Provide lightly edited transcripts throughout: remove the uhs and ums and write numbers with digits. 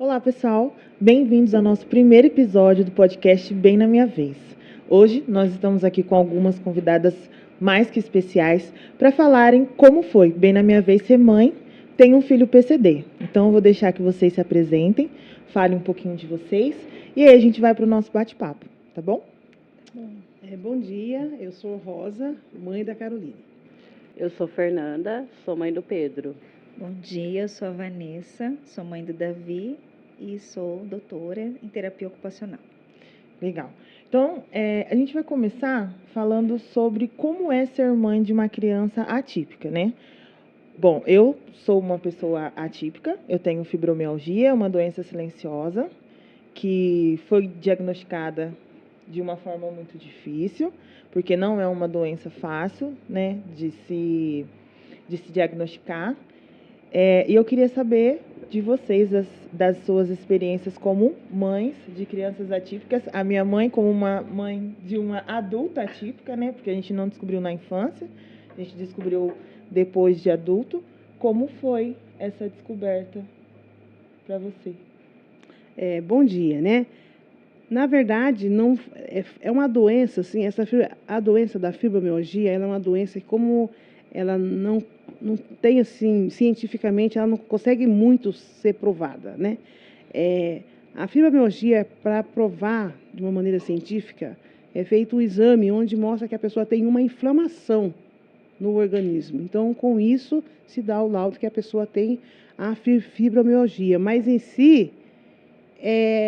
Olá, pessoal. Bem-vindos ao nosso primeiro episódio do podcast Bem na Minha Vez. Hoje nós estamos aqui com algumas convidadas mais que especiais para falarem como foi Bem na Minha Vez ser mãe, tem um filho PCD. Então eu vou deixar que vocês se apresentem, falem um pouquinho de vocês e aí a gente vai para o nosso bate-papo, tá bom? Bom dia, eu sou Rosa, mãe da Caroline. Eu sou Fernanda, sou mãe do Pedro. Bom dia, eu sou a Vanessa, sou mãe do Davi e sou doutora em terapia ocupacional. Legal. Então, a gente vai começar falando sobre como é ser mãe de uma criança atípica, né? Bom, eu sou uma pessoa atípica, eu tenho fibromialgia, uma doença silenciosa, que foi diagnosticada de uma forma muito difícil, porque não é uma doença fácil, né, de se diagnosticar. E eu queria saber de vocês, das suas experiências como mães de crianças atípicas. A minha mãe como uma mãe de uma adulta atípica, né, porque a gente não descobriu na infância, a gente descobriu depois de adulto. Como foi essa descoberta para você? Bom dia, né? Na verdade, não é uma doença, assim, a doença da fibromialgia, ela é uma doença que, como ela não tem, assim, cientificamente, ela não consegue muito ser provada, né? A fibromialgia, para provar de uma maneira científica, é feito um exame onde mostra que a pessoa tem uma inflamação no organismo. Então, com isso, se dá o laudo que a pessoa tem a fibromialgia. Mas, em si,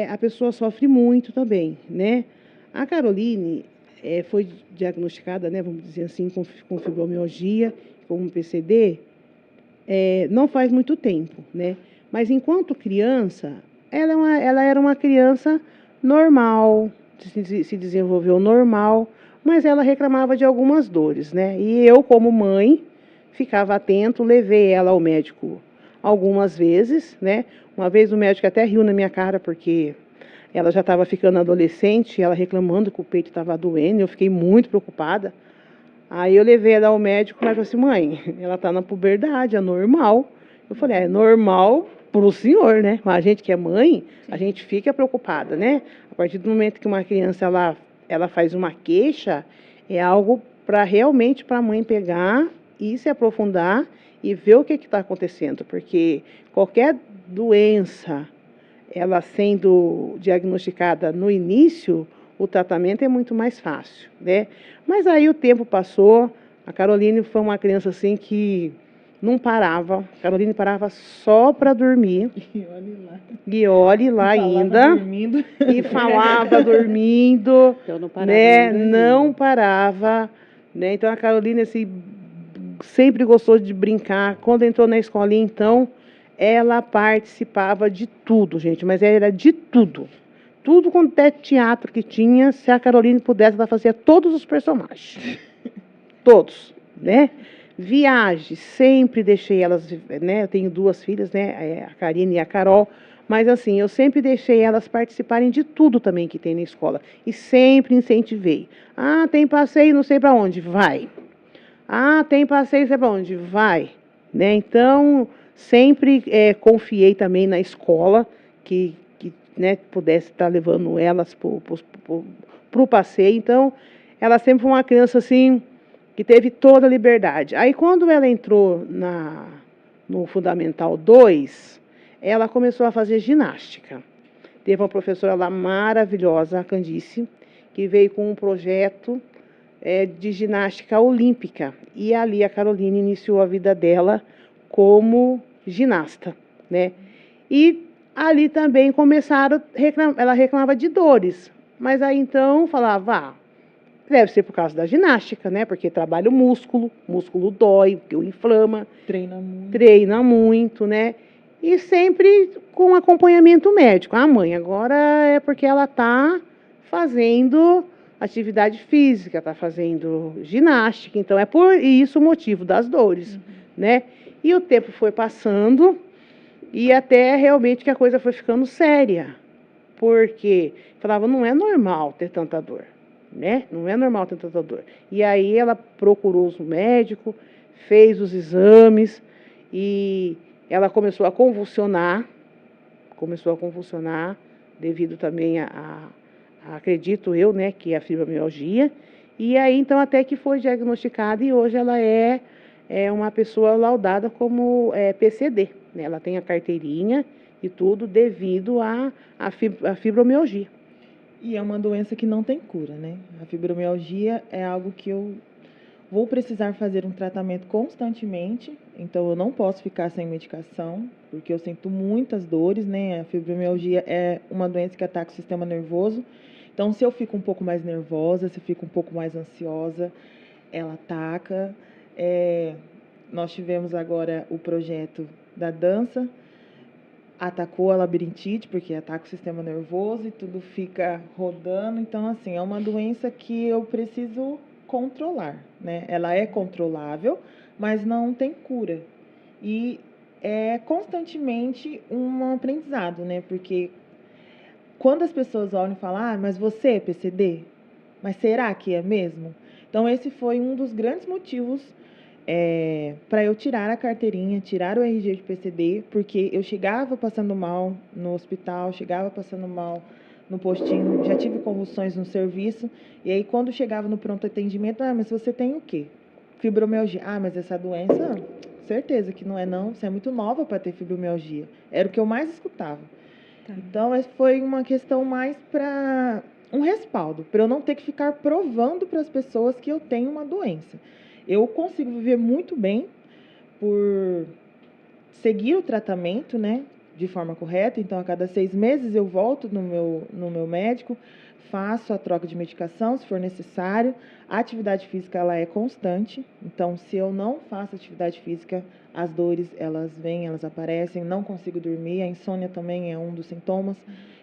a pessoa sofre muito também, né? A Caroline foi diagnosticada, né, vamos dizer assim, com fibromialgia, com PCD, não faz muito tempo, né? Mas, enquanto criança, ela era uma criança normal, se desenvolveu normal, mas ela reclamava de algumas dores, né? E eu, como mãe, ficava atento, levei ela ao médico algumas vezes, né? Uma vez o médico até riu na minha cara, porque ela já estava ficando adolescente, ela reclamando que o peito estava doendo, eu fiquei muito preocupada. Aí eu levei ela ao médico, mas falei assim, mãe, ela está na puberdade, é normal. Eu falei, é normal para o senhor, né? Mas a gente que é mãe, a gente fica preocupada, né? A partir do momento que uma criança ela faz uma queixa, é algo para realmente para a mãe pegar e se aprofundar e ver o que está acontecendo, porque qualquer doença, ela sendo diagnosticada no início, o tratamento é muito mais fácil, né? Mas aí o tempo passou, a Caroline foi uma criança assim que não parava, a Caroline parava só para dormir. E olhe lá ainda. Dormindo. E falava dormindo, Eu não parava né? nem Não dormindo. parava, né? Então a Caroline assim, sempre gostou de brincar. Quando entrou na escolinha, então, ela participava de tudo, gente, mas era de tudo. Tudo quanto é teatro que tinha, se a Caroline pudesse, ela fazia todos os personagens. Todos, né? Viagens, sempre deixei elas, né? Eu tenho duas filhas, né? A Karine e a Carol. Mas assim, eu sempre deixei elas participarem de tudo também que tem na escola. E sempre incentivei. Ah, tem passeio não sei para onde? Vai. Ah, tem passeio não sei para onde? Vai. Né? Então, sempre confiei também na escola que né, pudesse estar levando elas para o passeio. Então, ela sempre foi uma criança assim, que teve toda a liberdade. Aí, quando ela entrou no Fundamental 2, ela começou a fazer ginástica. Teve uma professora lá maravilhosa, a Candice, que veio com um projeto de ginástica olímpica. E ali a Caroline iniciou a vida dela como ginasta, né? E ali também começaram, ela reclamava de dores. Mas aí então falava, deve ser por causa da ginástica, né? Porque trabalha o músculo dói, porque o inflama. Treina muito, né? E sempre com acompanhamento médico. Ah, mãe, agora é porque ela está fazendo atividade física, está fazendo ginástica, então é por isso o motivo das dores, né? E o tempo foi passando e até realmente que a coisa foi ficando séria, porque falava, não é normal ter tanta dor, né? Não é normal ter tanta dor. E aí ela procurou os médicos, fez os exames e ela começou a convulsionar começou a convulsionar, devido também acredito eu, né, que é a fibromialgia. E aí, então, até que foi diagnosticada e hoje ela é uma pessoa laudada como PCD, né? Ela tem a carteirinha e tudo devido à fibromialgia. E é uma doença que não tem cura, né? A fibromialgia é algo que eu vou precisar fazer um tratamento constantemente, então eu não posso ficar sem medicação, porque eu sinto muitas dores, né? A fibromialgia é uma doença que ataca o sistema nervoso. Então, se eu fico um pouco mais nervosa, se eu fico um pouco mais ansiosa, ela ataca. Nós tivemos agora o projeto da dança, atacou a labirintite, porque ataca o sistema nervoso e tudo fica rodando. Então, assim, é uma doença que eu preciso controlar, né? Ela é controlável, mas não tem cura. E é constantemente um aprendizado, né? Porque quando as pessoas olham e falam, mas você é PCD? Mas será que é mesmo? Então, esse foi um dos grandes motivos para eu tirar a carteirinha, tirar o RG de PCD, porque eu chegava passando mal no hospital, chegava passando mal no postinho, já tive convulsões no serviço, e aí quando chegava no pronto atendimento, mas você tem o quê? Fibromialgia. Mas essa doença, certeza que não é não, você é muito nova para ter fibromialgia. Era o que eu mais escutava. Tá. Então, foi uma questão mais para um respaldo, para eu não ter que ficar provando para as pessoas que eu tenho uma doença. Eu consigo viver muito bem por seguir o tratamento, né, de forma correta. Então, a cada 6 meses eu volto no meu médico, faço a troca de medicação, se for necessário. A atividade física, ela é constante. Então, se eu não faço atividade física, as dores, elas vêm, elas aparecem. Não consigo dormir. A insônia também é um dos sintomas.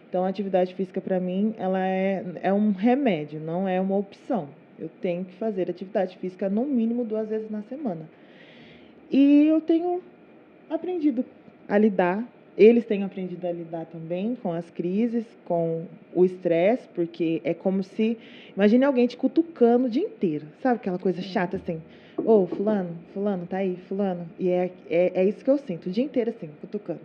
Então, a atividade física, para mim, ela é um remédio, não é uma opção. Eu tenho que fazer atividade física no mínimo 2 vezes na semana. E eu tenho aprendido a lidar, eles têm aprendido a lidar também com as crises, com o estresse, porque é como se, imagine alguém te cutucando o dia inteiro, sabe aquela coisa chata assim, fulano, tá aí, fulano, e é isso que eu sinto, o dia inteiro assim, cutucando.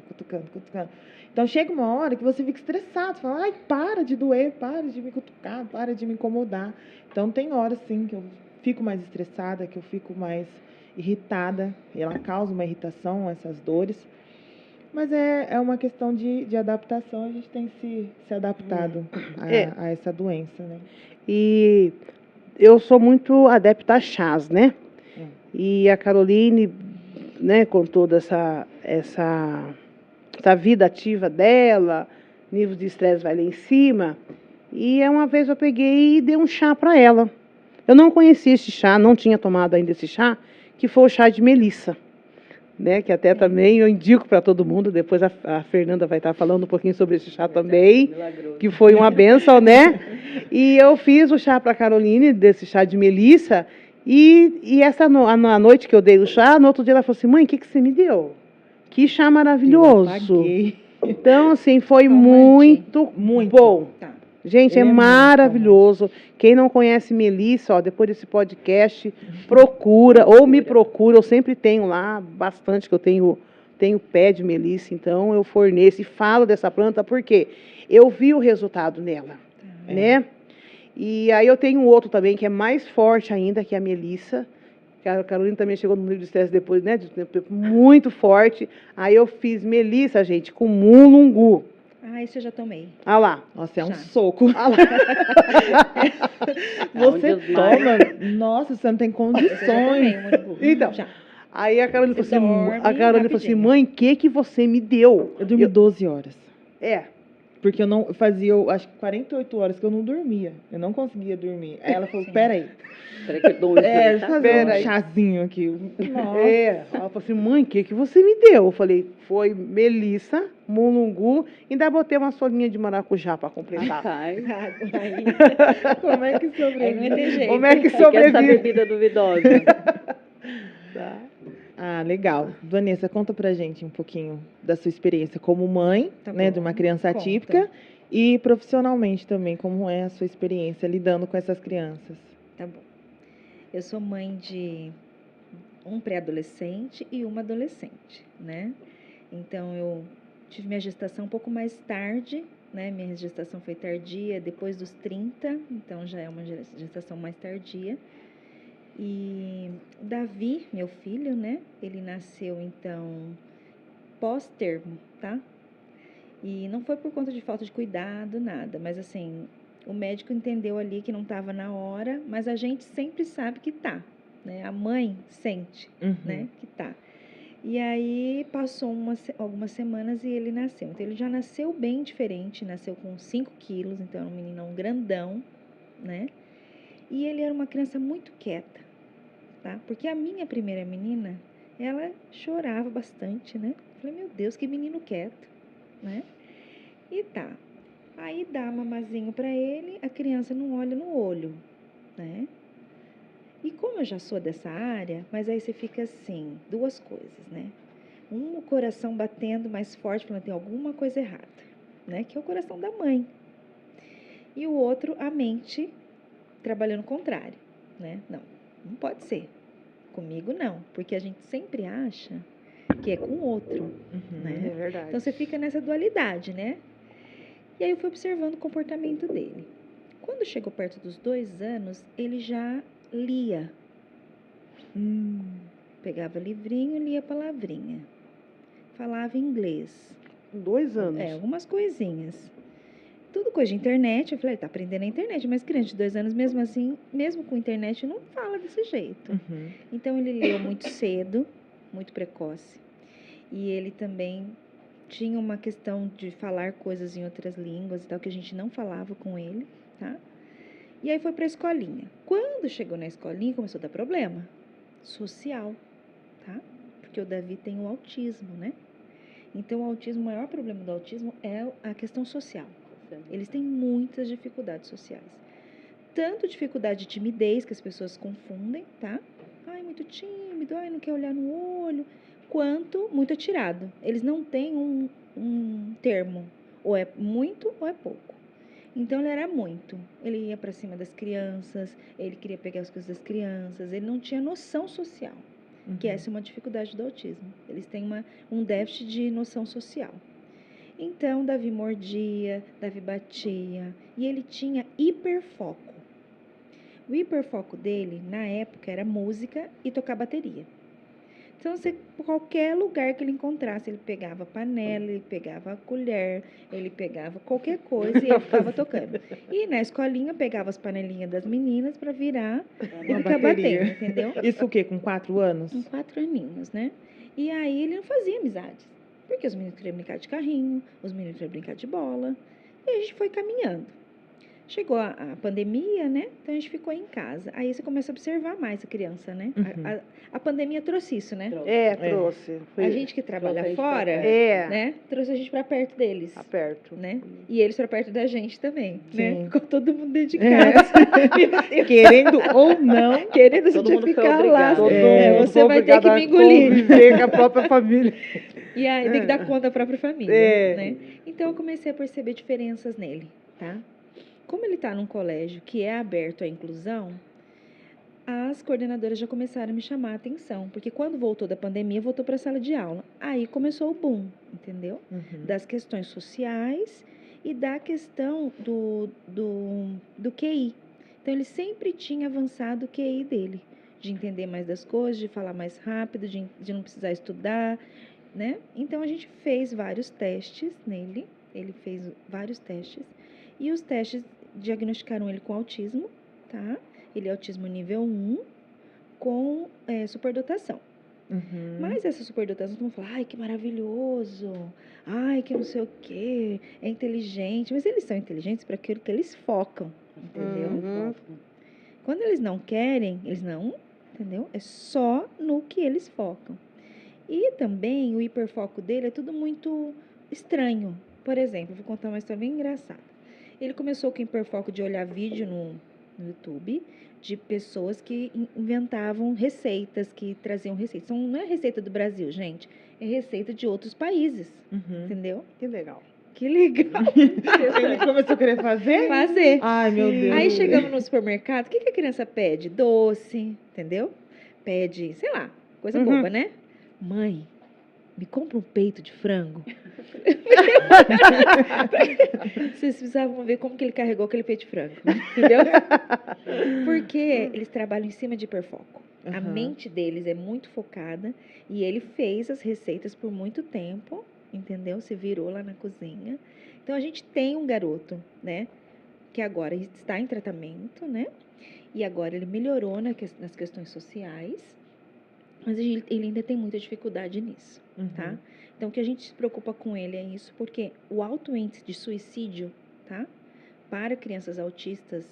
Então chega uma hora que você fica estressado, fala, para de doer, para de me cutucar, para de me incomodar. Então tem horas sim que eu fico mais estressada, que eu fico mais irritada, ela causa uma irritação, essas dores, mas é uma questão de adaptação, a gente tem se adaptado a essa doença, né? E eu sou muito adepta a chás, né? E a Caroline, né, com toda essa vida ativa dela, nível de estresse vai lá em cima, e uma vez eu peguei e dei um chá para ela. Eu não conhecia esse chá, não tinha tomado ainda esse chá, que foi o chá de melissa, né? Que até também eu indico para todo mundo. Depois a Fernanda vai estar falando um pouquinho sobre esse chá também, que foi uma bênção, né? E eu fiz o chá para a Caroline, desse chá de melissa, e a noite que eu dei o chá, no outro dia ela falou assim, mãe, o que você me deu? Que chá maravilhoso. Eu apaguei. Então, assim, foi muito bom. Tá. Gente, Ele é maravilhoso. Quem não conhece melissa, depois desse podcast, procura, ou me procura. Eu sempre tenho lá bastante, que eu tenho pé de melissa, então eu forneço e falo dessa planta, porque eu vi o resultado nela, né? E aí eu tenho outro também, que é mais forte ainda, que é a melissa. A Carolina também chegou no nível de estresse depois, né? De tempo muito forte. Aí eu fiz melissa, gente, com mulungu. Esse eu já tomei. Lá. Nossa, é um soco. Lá. Você toma, nossa, você não tem condições. Então, aí a Carolina falou assim, mãe, o que você me deu? Eu dormi 12 horas. Porque eu fazia, acho que 48 horas que eu não dormia. Eu não conseguia dormir. Aí ela falou, peraí. Peraí que eu dou fazer um chazinho aqui. Nossa. Ela falou assim, mãe, o que você me deu? Eu falei, foi melissa, mulungu, e ainda botei uma solinha de maracujá para completar. Como é que sobrevive? Como é que sobrevive? Essa bebida duvidosa. Tá. Legal. Vanessa, conta pra gente um pouquinho da sua experiência como mãe, né, de uma criança atípica, e profissionalmente também, como é a sua experiência lidando com essas crianças. Tá bom. Eu sou mãe de um pré-adolescente e uma adolescente, né? Então, eu tive minha gestação um pouco mais tarde, né? Minha gestação foi tardia, depois dos 30, então já é uma gestação mais tardia. E Davi, meu filho, né? Ele nasceu, então, pós-termo, tá? E não foi por conta de falta de cuidado, nada, mas assim, o médico entendeu ali que não estava na hora, mas a gente sempre sabe que tá, né? A mãe sente, né, que tá. E aí passou algumas semanas e ele nasceu. Então ele já nasceu bem diferente, nasceu com 5 quilos, então era um meninão grandão, né? E ele era uma criança muito quieta, tá? Porque a minha primeira menina, ela chorava bastante, né? Falei, meu Deus, que menino quieto, né? E tá. Aí dá mamazinho pra ele, a criança não olha no olho, né? E como eu já sou dessa área, mas aí você fica assim, duas coisas, né? O coração batendo mais forte, falando tem alguma coisa errada, né? Que é o coração da mãe. E o outro, a mente trabalhando o contrário, né? Não pode ser. Comigo não, porque a gente sempre acha que é com o outro, né? É verdade. Então você fica nessa dualidade, né? E aí eu fui observando o comportamento dele. Quando chegou perto dos 2 anos, ele já lia. Pegava livrinho, lia palavrinha. Falava inglês. 2 anos. Algumas coisinhas. Tudo coisa de internet. Eu falei, tá aprendendo a internet, mas criança de 2 anos, mesmo assim, mesmo com internet, não fala desse jeito. Então ele leu muito cedo, muito precoce. E ele também tinha uma questão de falar coisas em outras línguas e tal, que a gente não falava com ele, tá? E aí foi pra escolinha. Quando chegou na escolinha, começou a dar problema social, tá? Porque o Davi tem o autismo, né? Então, o maior problema do autismo é a questão social. Eles têm muitas dificuldades sociais. Tanto dificuldade de timidez, que as pessoas confundem, tá? Ai, muito tímido, ai, não quer olhar no olho. Quanto muito atirado. Eles não têm um termo. Ou é muito ou é pouco. Então, ele era muito. Ele ia para cima das crianças, ele queria pegar as coisas das crianças, ele não tinha noção social. Que essa é uma dificuldade do autismo. Eles têm um déficit de noção social. Então, Davi mordia, Davi batia, e ele tinha hiperfoco. O hiperfoco dele, na época, era música e tocar bateria. Então, qualquer lugar que ele encontrasse, ele pegava a panela, ele pegava a colher, ele pegava qualquer coisa e ele ficava tocando. E na escolinha, pegava as panelinhas das meninas para virar e ficar batendo, entendeu? Isso o quê? Com 4 anos? Com 4 aninhos, né? E aí ele não fazia amizades. Porque os meninos queriam brincar de carrinho, os meninos queriam brincar de bola. E a gente foi caminhando. Chegou a pandemia, né? Então a gente ficou em casa. Aí você começa a observar mais a criança, né? A pandemia trouxe isso, né? Trouxe. A gente que trabalha trouxe a gente fora, pra perto. né? Trouxe a gente pra perto deles. Tá perto. Né? E eles pra perto da gente também, né? Sim. Ficou todo mundo dentro de casa. Querendo ou não. Querendo Todo você mundo foi ficar lá. obrigado. Você vai ter que me engolir. Conviver com a própria família. E aí tem que dar conta da própria família, né? Então eu comecei a perceber diferenças nele, tá? Como ele está num colégio que é aberto à inclusão, as coordenadoras já começaram a me chamar a atenção, porque quando voltou da pandemia, voltou para a sala de aula. Aí começou o boom, entendeu? Das questões sociais e da questão do QI. Então, ele sempre tinha avançado o QI dele, de entender mais das coisas, de falar mais rápido, de não precisar estudar, né? Então, a gente fez vários testes nele, ele fez vários testes, e os testes diagnosticaram ele com autismo, tá? Ele é autismo nível 1 com superdotação. Mas essa superdotação, todo mundo fala, ai, que maravilhoso, ai, que não sei o quê, é inteligente. Mas eles são inteligentes para aquilo que eles focam, entendeu? Quando eles não querem, eles não, entendeu? É só no que eles focam. E também o hiperfoco dele é tudo muito estranho. Por exemplo, vou contar uma história bem engraçada. Ele começou com o hiperfoco de olhar vídeo no YouTube de pessoas que inventavam receitas, que traziam receitas. Não é receita do Brasil, gente. É receita de outros países, entendeu? Que legal. Que legal. Ele começou a querer fazer? Fazer. Ai, meu Deus. Aí chegamos no supermercado, o que a criança pede? Doce, entendeu? Pede, sei lá, coisa boba, né? Mãe, me compra um peito de frango. Vocês precisavam ver como que ele carregou aquele peito de frango, entendeu? Porque eles trabalham em cima de hiperfoco. A Aham. mente deles é muito focada e ele fez as receitas por muito tempo, entendeu? Se virou lá na cozinha. Então, a gente tem um garoto, né? Que agora está em tratamento, né? E agora ele melhorou nas questões sociais, mas ele ainda tem muita dificuldade nisso, tá? Uhum. Então, o que a gente se preocupa com ele é isso, porque o alto índice de suicídio, tá? Para crianças autistas,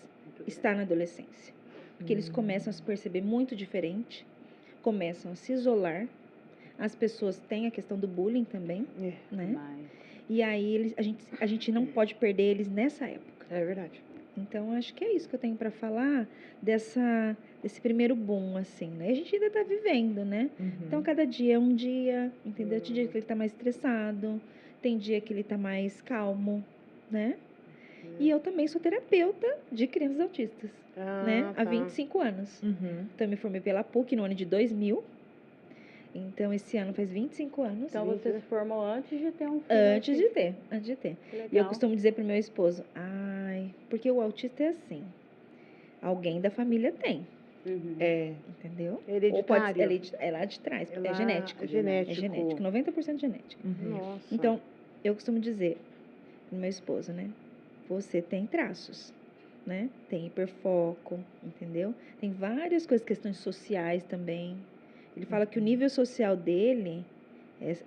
está na adolescência. Porque eles começam a se perceber muito diferente, começam a se isolar. As pessoas têm a questão do bullying também, É, né? Mas, E aí a gente não pode perder eles nessa época. é verdade. Então, acho que é isso que eu tenho para falar desse primeiro boom, assim, né? A gente ainda está vivendo, né? Uhum. Então, cada dia é um dia, entendeu? Tem dia que ele está mais estressado, tem dia que ele está mais calmo, né? E eu também sou terapeuta de crianças autistas, né? Há 25 anos. Uhum. Então, eu me formei pela PUC no ano de 2000. Então, esse ano faz 25 anos. então você se formou antes de ter um filho Antes de autista. ter, antes de ter. Que legal. E eu costumo dizer pro meu esposo, porque o autista é assim, alguém da família tem, Uhum. É. entendeu? Hereditário. Ou pode ser, é lá de trás, É é lá- genético. é genético. É genético, 90% genético. Uhum. Nossa. Então, eu costumo dizer pro meu esposo, né? Você tem traços, né? Tem hiperfoco, entendeu? Tem várias coisas, questões sociais também. Ele fala que o nível social dele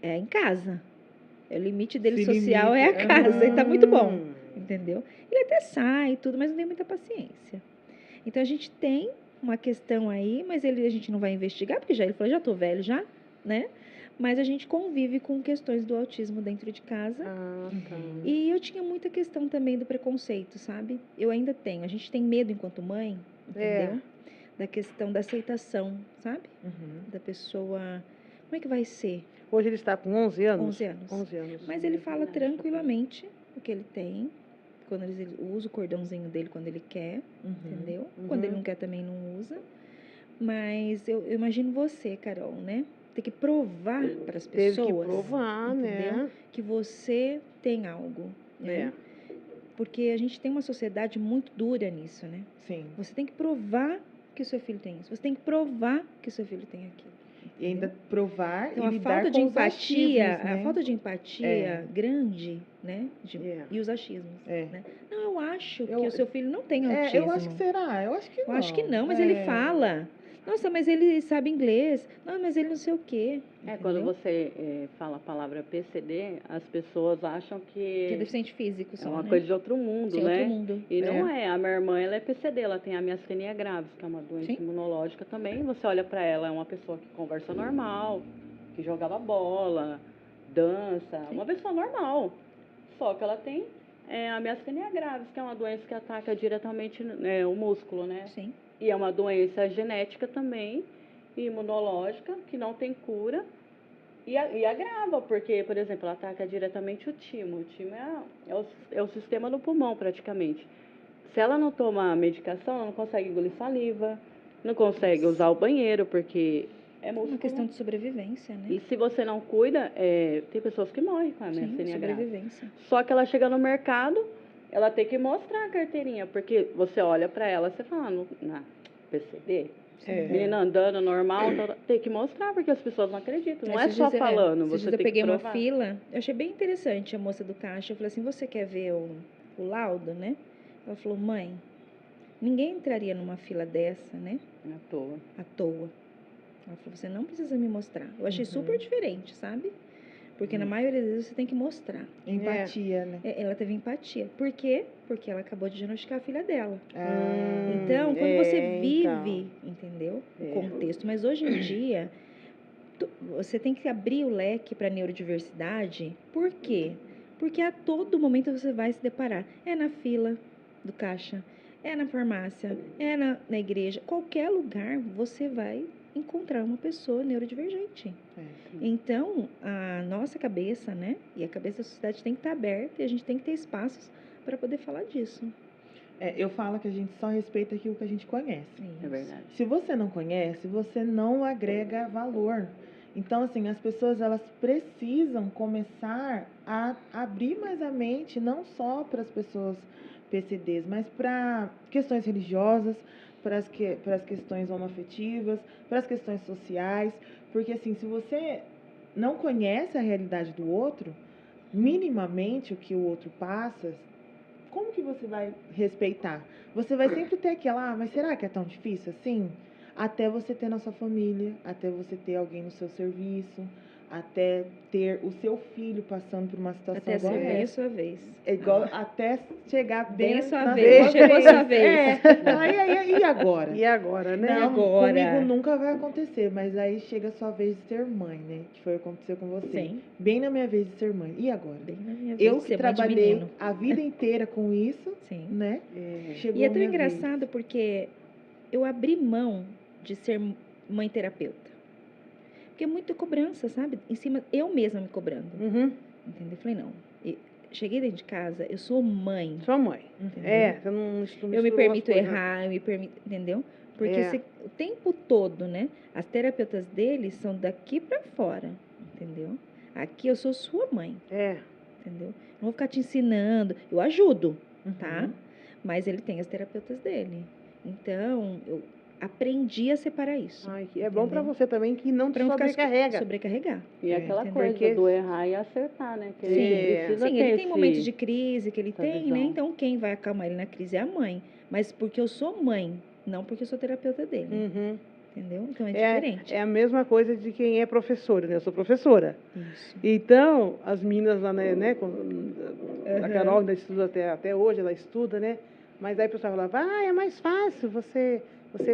é em casa. O limite dele Se social limita, é a casa. E tá muito bom, Hum. entendeu? Ele até sai e tudo, mas não tem muita paciência. Então, a gente tem uma questão aí, mas a gente não vai investigar, porque ele falou, já tô velho já, né? Mas a gente convive com questões do autismo dentro de casa. Ah, tá. Uhum. E eu tinha muita questão também do preconceito, sabe? Eu ainda tenho. A gente tem medo enquanto mãe, entendeu? Da questão da aceitação, sabe? Uhum. Da pessoa... Como é que vai ser? Hoje ele está com 11 anos? 11 anos. 11 anos. Mas ele fala tranquilamente o que ele tem. Quando ele usa o cordãozinho dele quando ele quer, Uhum. entendeu? Uhum. Quando ele não quer também não usa. Mas eu imagino você, Carol, né? Ter que provar para as Teve pessoas, que provar, entendeu? né? Que você tem algo, né? Porque a gente tem uma sociedade muito dura nisso, né? Sim. Você tem que provar que o seu filho tem isso. Você tem que provar que o seu filho tem aquilo. E ainda entendeu? provar Então, e a lidar falta de com os empatia, achismos, né? a falta de empatia É. grande, né? É. E os achismos, É. né? Não, eu acho Eu- que o seu filho não tem autismo. É, eu acho que será. Eu acho que não. Eu acho que não, mas ele fala. Nossa, mas ele sabe inglês. Não, mas ele não sei o quê. Quando entendeu? você fala a palavra PCD, as pessoas acham Que é que deficiente físico é só, uma né? coisa de outro mundo, Sim, né? outro mundo. E não é. A minha irmã, ela é PCD, ela tem a miastenia graves, que é uma doença Sim. imunológica também. Você olha pra ela, é uma pessoa que conversa normal, que jogava bola, dança, uma pessoa normal. Só que ela tem a miastenia graves, que é uma doença que ataca diretamente o músculo, né? Sim. E é uma doença genética também, e imunológica, que não tem cura. E agrava, porque, por exemplo, ela ataca diretamente o timo. O timo é o sistema do pulmão, praticamente. Se ela não toma medicação, ela não consegue engolir saliva, não consegue usar o banheiro, porque é É músculo. uma questão de sobrevivência, né? E se você não cuida, tem pessoas que morrem com a Sim, miastenia grave. sobrevivência. Só que ela chega no mercado, ela tem que mostrar a carteirinha, porque você olha pra ela, você fala, na PCD, menina andando normal, tem que mostrar, porque as pessoas não acreditam. Não é só falando, esses você dias eu tem peguei que uma provar. fila, eu achei bem interessante a moça do caixa. Eu falei assim, você quer ver o laudo, né? Ela falou, mãe, ninguém entraria numa fila dessa, né? À toa. À toa. Ela falou, você não precisa me mostrar. Eu achei super diferente, sabe? Porque na maioria das vezes você tem que mostrar. Empatia, né? Ela teve empatia. Por quê? Porque ela acabou de diagnosticar a filha dela. Ah, Então, quando você então. vive, entendeu? O contexto. Mas hoje em dia, você tem que abrir o leque para neurodiversidade. Por quê? Porque a todo momento você vai se deparar. É na fila do caixa, é na farmácia, é na igreja. Qualquer lugar você vai encontrar uma pessoa neurodivergente. Então, a nossa cabeça, né? E a cabeça da sociedade tem que estar aberta e a gente tem que ter espaços para poder falar disso. eu falo que a gente só respeita aquilo que a gente conhece. É verdade. Se você não conhece, você não agrega valor. Então, assim, as pessoas, elas precisam começar a abrir mais a mente, não só para as pessoas PCDs, mas para questões religiosas, para as questões homoafetivas, para as questões sociais, porque, assim, se você não conhece a realidade do outro, minimamente o que o outro passa, como que você vai respeitar? Você vai sempre ter aquela, mas será que é tão difícil assim? Até você ter na sua família, até você ter alguém no seu serviço, até ter o seu filho passando por uma situação Até igual ser bem a essa. sua vez. É igual, até chegar Bem bem a sua na vez, sua chegou a sua vez. E agora? E agora, né? Não, agora? comigo nunca vai acontecer, mas aí chega a sua vez de ser mãe, né? Que foi o que aconteceu com você. Sim. 'Bem na minha vez de ser mãe. E agora? Bem na minha vez Eu de que ser mãe de trabalhei menino. a vida inteira com isso, Sim. né? Chegou E é a tão minha engraçado vez. porque eu abri mão de ser mãe terapeuta. Porque é muita cobrança, sabe? Em cima, eu mesma me cobrando. Uhum. Entendeu? Falei, não. Cheguei dentro de casa, eu sou mãe. Sua mãe. Entendeu? Você não misturou Eu me as permito coisas. errar, eu me permito, entendeu? Porque É. o tempo todo, né? As terapeutas deles são daqui pra fora, entendeu? Aqui eu sou sua mãe, entendeu? Não vou ficar te ensinando, eu ajudo, tá? Uhum. Mas ele tem as terapeutas dele. Então, eu aprendi a separar isso. Ai, que é bom pra entendeu? você também que não te Pra não ficar sobrecarrega. sobrecarregar. E aquela entendeu? coisa Porque- do errar e acertar, né? Que Sim, ele precisa sim, ter ele tem esse- momentos de crise que ele essa tem, né? visão. Então, quem vai acalmar ele na crise é a mãe. Mas porque eu sou mãe, não porque eu sou terapeuta dele. Uhum. Entendeu? Então, é diferente. É a mesma coisa de quem é professora, né? Eu sou professora. Isso. Então, as meninas lá, né? A Carol ainda estuda até hoje, ela estuda, né? Mas aí o pessoal falava, é mais fácil você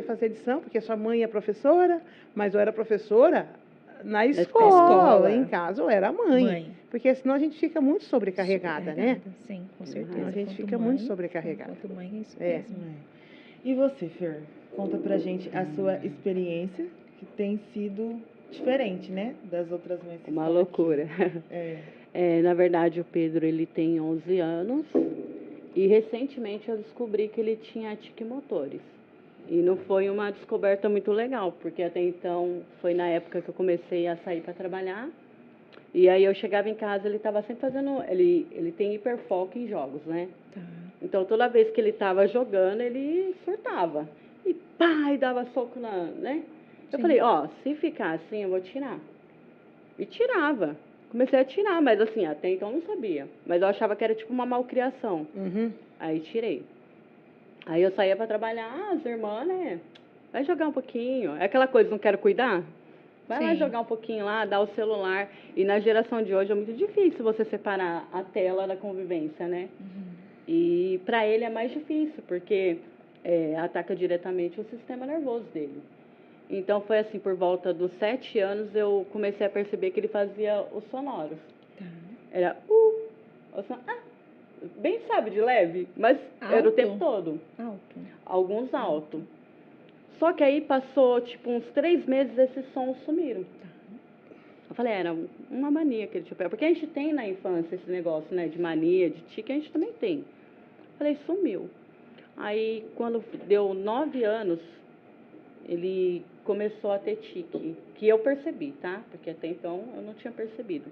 fazer lição, porque sua mãe é professora, mas eu era professora na escola. Em casa eu era mãe. Porque senão a gente fica muito sobrecarregada, né? Sim, com certeza. A gente Quanto fica mãe, muito sobrecarregada. Quanto mãe é isso É. mesmo. E você, Fer? Conta pra gente a sua experiência, que tem sido diferente, né? Das outras mães que Uma estão loucura. aqui. Na verdade, o Pedro, ele tem 11 anos e recentemente eu descobri que ele tinha tique motores. E não foi uma descoberta muito legal, porque até então foi na época que eu comecei a sair para trabalhar. E aí eu chegava em casa, ele estava sempre fazendo... Ele tem hiperfoco em jogos, né? Tá. Então, toda vez que ele estava jogando, ele surtava. E pá, e dava soco né? Eu Sim. falei, se ficar assim, eu vou tirar. E tirava. Comecei a tirar, mas assim, até então eu não sabia. Mas eu achava que era tipo uma malcriação. Uhum. Aí tirei. Aí eu saía para trabalhar, as irmãs, né? Vai jogar um pouquinho. É aquela coisa, não quero cuidar? Vai lá Sim. jogar um pouquinho lá, dar o celular. E na geração de hoje é muito difícil você separar a tela da convivência, né? Uhum. E para ele é mais difícil, porque ataca diretamente o sistema nervoso dele. Então foi assim, por volta dos 7 anos, eu comecei a perceber que ele fazia os sonoros. Tá. Era bem sabe, de leve, mas era o Alto? tempo todo. Alto. Alguns alto. Só que aí passou, tipo, uns 3 meses, esses sons sumiram. Tá. Eu falei, era uma mania que ele tinha. Porque a gente tem na infância esse negócio, né, de mania, de tique, a gente também tem. Eu falei, sumiu. Aí, quando deu 9 anos, ele começou a ter tique, que eu percebi, tá? Porque até então eu não tinha percebido.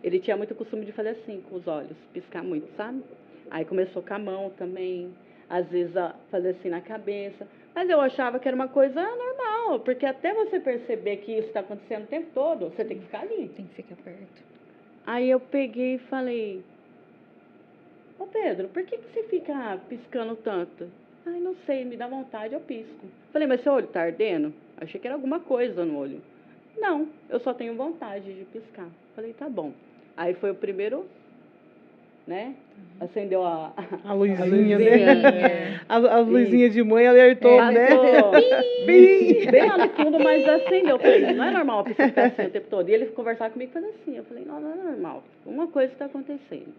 Ele tinha muito costume de fazer assim com os olhos, piscar muito, sabe? Aí começou com a mão também, às vezes a fazer assim na cabeça. Mas eu achava que era uma coisa normal, porque até você perceber que isso está acontecendo o tempo todo, você tem que ficar ali. Tem que ficar perto. Aí eu peguei e falei, ô Pedro, por que você fica piscando tanto? Ai, não sei, me dá vontade, eu pisco. Falei, mas seu olho tá ardendo? Achei que era alguma coisa no olho. Não, eu só tenho vontade de piscar. Falei, tá bom. Aí foi o primeiro, né? Acendeu a luzinha, né? Luzinha. A luzinha de mãe alertou, né? Passou bem lá no fundo, mas acendeu. Eu falei, não é normal a pessoa ficar assim o tempo todo. E ele conversar comigo e fazer assim. Eu falei, não é normal. Uma coisa está acontecendo.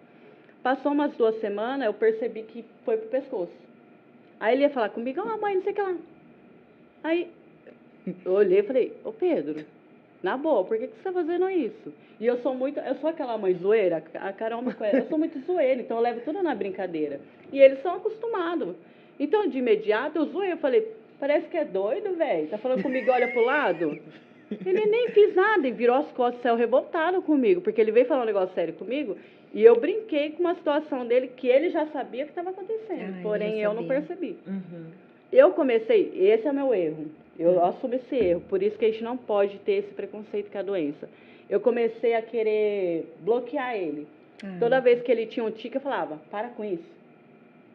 Passou umas 2 semanas, eu percebi que foi pro pescoço. Aí ele ia falar comigo, mãe, não sei o que lá. Aí eu olhei e falei, ô Pedro, na boa, por que você está fazendo isso? E eu sou aquela mãe zoeira, a Carol me conhece, eu sou muito zoeira, então eu levo tudo na brincadeira. E eles são acostumados. Então, de imediato, eu zoei, eu falei, parece que é doido, velho, tá falando comigo, olha pro lado? Ele nem fez nada e virou as costas e saiu revoltado comigo, porque ele veio falar um negócio sério comigo e eu brinquei com uma situação dele que ele já sabia que estava acontecendo, Ah, porém ele já eu não sabia. percebi. Uhum. Eu comecei, esse é o meu erro, eu assumo esse erro, por isso que a gente não pode ter esse preconceito com a doença. Eu comecei a querer bloquear ele. Ah, Toda vez que ele tinha um tique, eu falava, para com isso.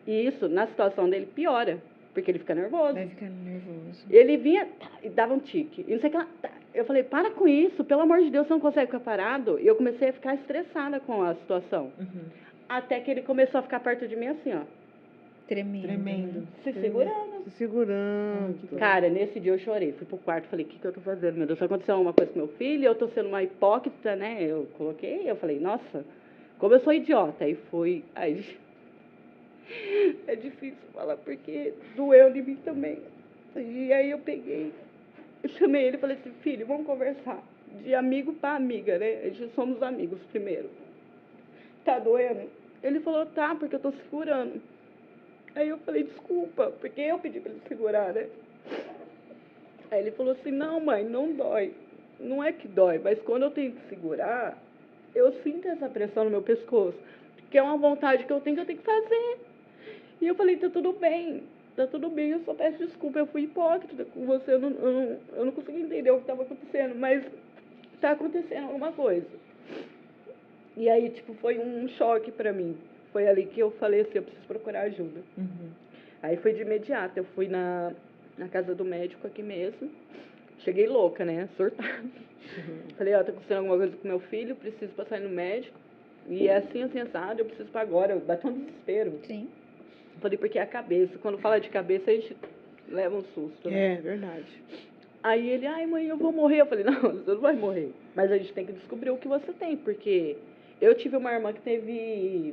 E isso, na situação dele, piora, porque ele fica nervoso. vai ficar nervoso. Ele vinha tá, e dava um tique. E não sei o que lá. Tá. Eu falei, para com isso, pelo amor de Deus, você não consegue ficar parado. E eu comecei a ficar estressada com a situação. Uhum. Até que ele começou a ficar perto de mim assim, ó, Tremendo. Tremendo. né? se segurando. Se segurando. que Cara, nesse dia eu chorei. Fui pro quarto, falei, o que eu tô fazendo, meu Deus? Aconteceu alguma coisa com meu filho, eu tô sendo uma hipócrita, né? Eu coloquei, eu falei, nossa, como eu sou idiota. Aí fui, aí... É difícil falar porque doeu em mim também. E aí eu peguei, eu chamei ele e falei assim, filho, vamos conversar. De amigo para amiga, né? A gente somos amigos primeiro. Tá doendo? Ele falou, tá, porque eu tô segurando. Aí eu falei, desculpa, porque eu pedi pra ele segurar, né? Aí ele falou assim, não, mãe, não dói. Não é que dói, mas quando eu tenho que segurar, eu sinto essa pressão no meu pescoço. Que é uma vontade que eu tenho que fazer. E eu falei, tá tudo bem, eu só peço desculpa, eu fui hipócrita com você, eu não consegui entender o que estava acontecendo, mas tá acontecendo alguma coisa. E aí, tipo, foi um choque pra mim. Foi ali que eu falei assim, eu preciso procurar ajuda. Uhum. Aí foi de imediato, eu fui na casa do médico aqui mesmo, cheguei louca, né, surtada. Falei, ó, tá acontecendo alguma coisa com meu filho, preciso passar no médico, e é assim, assado, eu preciso pra agora, bateu um desespero. Sim. Falei, porque é a cabeça. Quando fala de cabeça, a gente leva um susto, né? É, verdade. Aí ele, ai, mãe, eu vou morrer. Eu falei, não, você não vai morrer. Mas a gente tem que descobrir o que você tem, porque eu tive uma irmã que teve...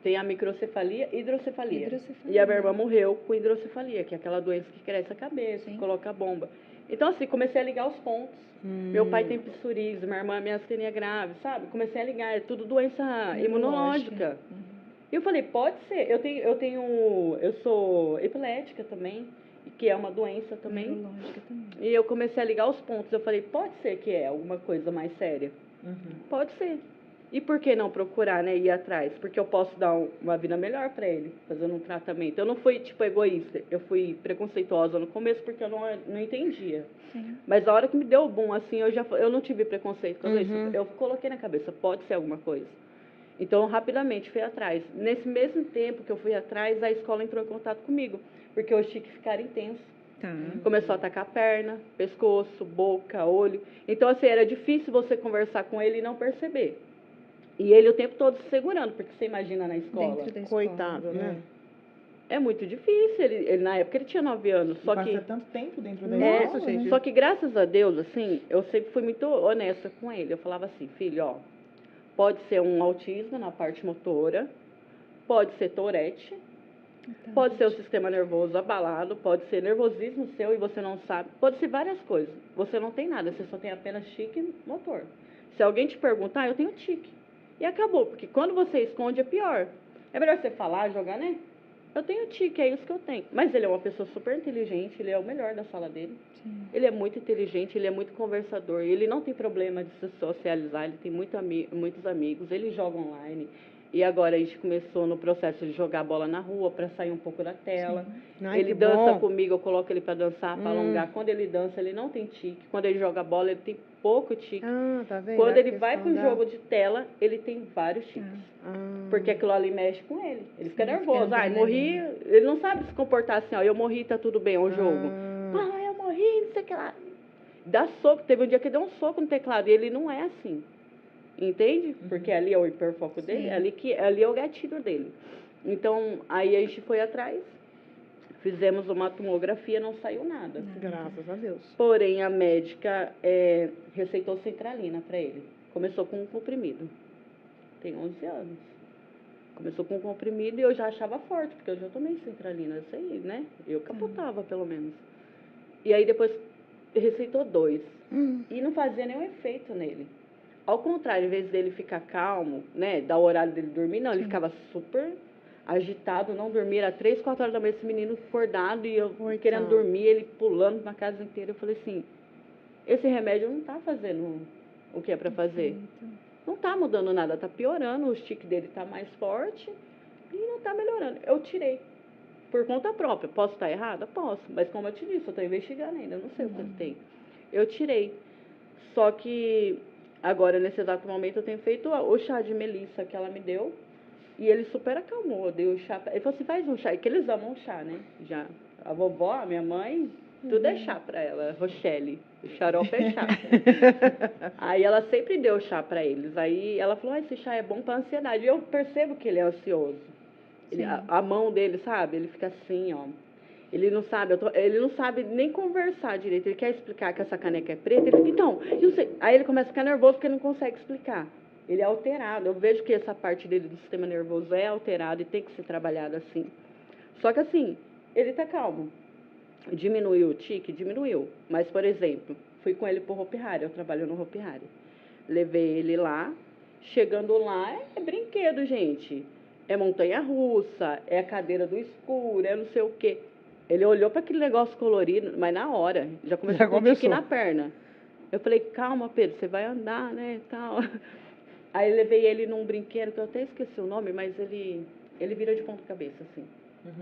tem a microcefalia e hidrocefalia. Hidrocefalia. E a minha irmã morreu com hidrocefalia, que é aquela doença que cresce a cabeça, Sim. que coloca a bomba. Então, assim, comecei a ligar os pontos. Meu pai tem psoríase, minha irmã minha astenia grave, sabe? Comecei a ligar, é tudo doença imunológica. E eu falei, pode ser. Eu sou epilética também, que é uma doença também. Neurológica também. E eu comecei a ligar os pontos. Eu falei, pode ser que é alguma coisa mais séria. Uhum. Pode ser. E por que não procurar, né, ir atrás? Porque eu posso dar uma vida melhor para ele, fazendo um tratamento. Eu não fui, tipo, egoísta. Eu fui preconceituosa no começo porque eu não entendia. Sim. Mas a hora que me deu o boom, assim, eu não tive preconceito com isso. Eu coloquei na cabeça, pode ser alguma coisa. Então, eu rapidamente fui atrás. Nesse mesmo tempo que eu fui atrás, a escola entrou em contato comigo, porque os tiques ficaram intensos. Tá. Começou a atacar a perna, pescoço, boca, olho. Então, assim, era difícil você conversar com ele e não perceber. E ele o tempo todo se segurando, porque você imagina na escola. Dentro da escola. Coitado, né? É muito difícil. Ele, na época, ele tinha 9 anos. Só Passa que, tanto tempo dentro da Nossa, escola, gente. né? só que, graças a Deus, assim, eu sempre fui muito honesta com ele. Eu falava assim, filho, ó, pode ser um autismo na parte motora, pode ser tourette, pode ser o sistema nervoso abalado, pode ser nervosismo seu e você não sabe, pode ser várias coisas. Você não tem nada, você só tem apenas tique motor. Se alguém te perguntar, eu tenho tique. E acabou, porque quando você esconde é pior. É melhor você falar, jogar, né? Eu tenho tique, é isso que eu tenho. Mas ele é uma pessoa super inteligente, ele é o melhor da sala dele. Sim. Ele é muito inteligente, ele é muito conversador, ele não tem problema de se socializar, ele tem muitos amigos, ele joga online. E agora a gente começou no processo de jogar bola na rua para sair um pouco da tela. Ai, Ele que dança bom. comigo, eu coloco ele para dançar, para alongar. Quando ele dança, ele não tem tique. Quando ele joga bola, ele tem pouco tique. Ah, tá vendo? Quando A ele vai questão pro da- jogo de tela, ele tem vários tiques. Ah. Porque aquilo ali mexe com ele. Ele fica Sim, nervoso. fica Ai, morri. Ele não sabe se comportar assim, ó. Eu morri, tá tudo bem, é um jogo. Ah, eu morri, não sei o que lá. Dá soco. Teve um dia que deu um soco no teclado. E ele não é assim. Entende? Porque ali é o hiperfoco dele. Ali é o gatilho dele. Então, aí a gente foi atrás. Fizemos uma tomografia, não saiu nada. Graças a Deus. Porém, a médica receitou centralina para ele. Começou com um comprimido. Tem 11 anos. Começou com um comprimido e eu já achava forte, porque eu já tomei centralina, eu sei, né? Eu capotava, pelo menos. E aí depois receitou 2. E não fazia nenhum efeito nele. Ao contrário, em vez dele ficar calmo, né? Dar o horário dele dormir, não, ele ficava super agitado, não dormia. Era 3, 4 horas da manhã, esse menino acordado e eu Coitado. querendo dormir, ele pulando na casa inteira. Eu falei assim, esse remédio não tá fazendo o que é para fazer. Não tá mudando nada, tá piorando, o tique dele tá mais forte e não tá melhorando. Eu tirei. Por conta própria. Posso estar errada? Posso. Mas como eu te disse, eu estou investigando ainda, eu não sei o que ele tem. Eu tirei. Só que agora, nesse exato momento, eu tenho feito o chá de melissa que ela me deu. E ele super acalmou. Eu dei o chá. Ele falou assim, faz um chá. É que eles amam chá, né? Já. A vovó, a minha mãe, tudo é chá pra ela. Rochelle. O xarope é chá. Aí ela sempre deu chá pra eles. Aí ela falou, esse chá é bom pra ansiedade. E eu percebo que ele é ansioso. A mão dele, sabe? Ele fica assim, ó. Ele não sabe, ele não sabe nem conversar direito. Ele quer explicar que essa caneca é preta. Ele fica, então, eu sei. Aí ele começa a ficar nervoso porque ele não consegue explicar. Ele é alterado. Eu vejo que essa parte dele do sistema nervoso é alterada e tem que ser trabalhada assim. Só que assim, ele tá calmo. Diminuiu o tique? Diminuiu. Mas, por exemplo, fui com ele pro Hopi Hari. Eu trabalho no Hopi Hari. Levei ele lá. Chegando lá, é brinquedo, gente. É montanha-russa, é a cadeira do escuro, é não sei o quê. Ele olhou para aquele negócio colorido, mas na hora, já começou com o tique na perna. Eu falei, calma, Pedro, você vai andar, né, tal. Aí levei ele num brinquedo, que eu até esqueci o nome, mas ele vira de ponta cabeça, assim.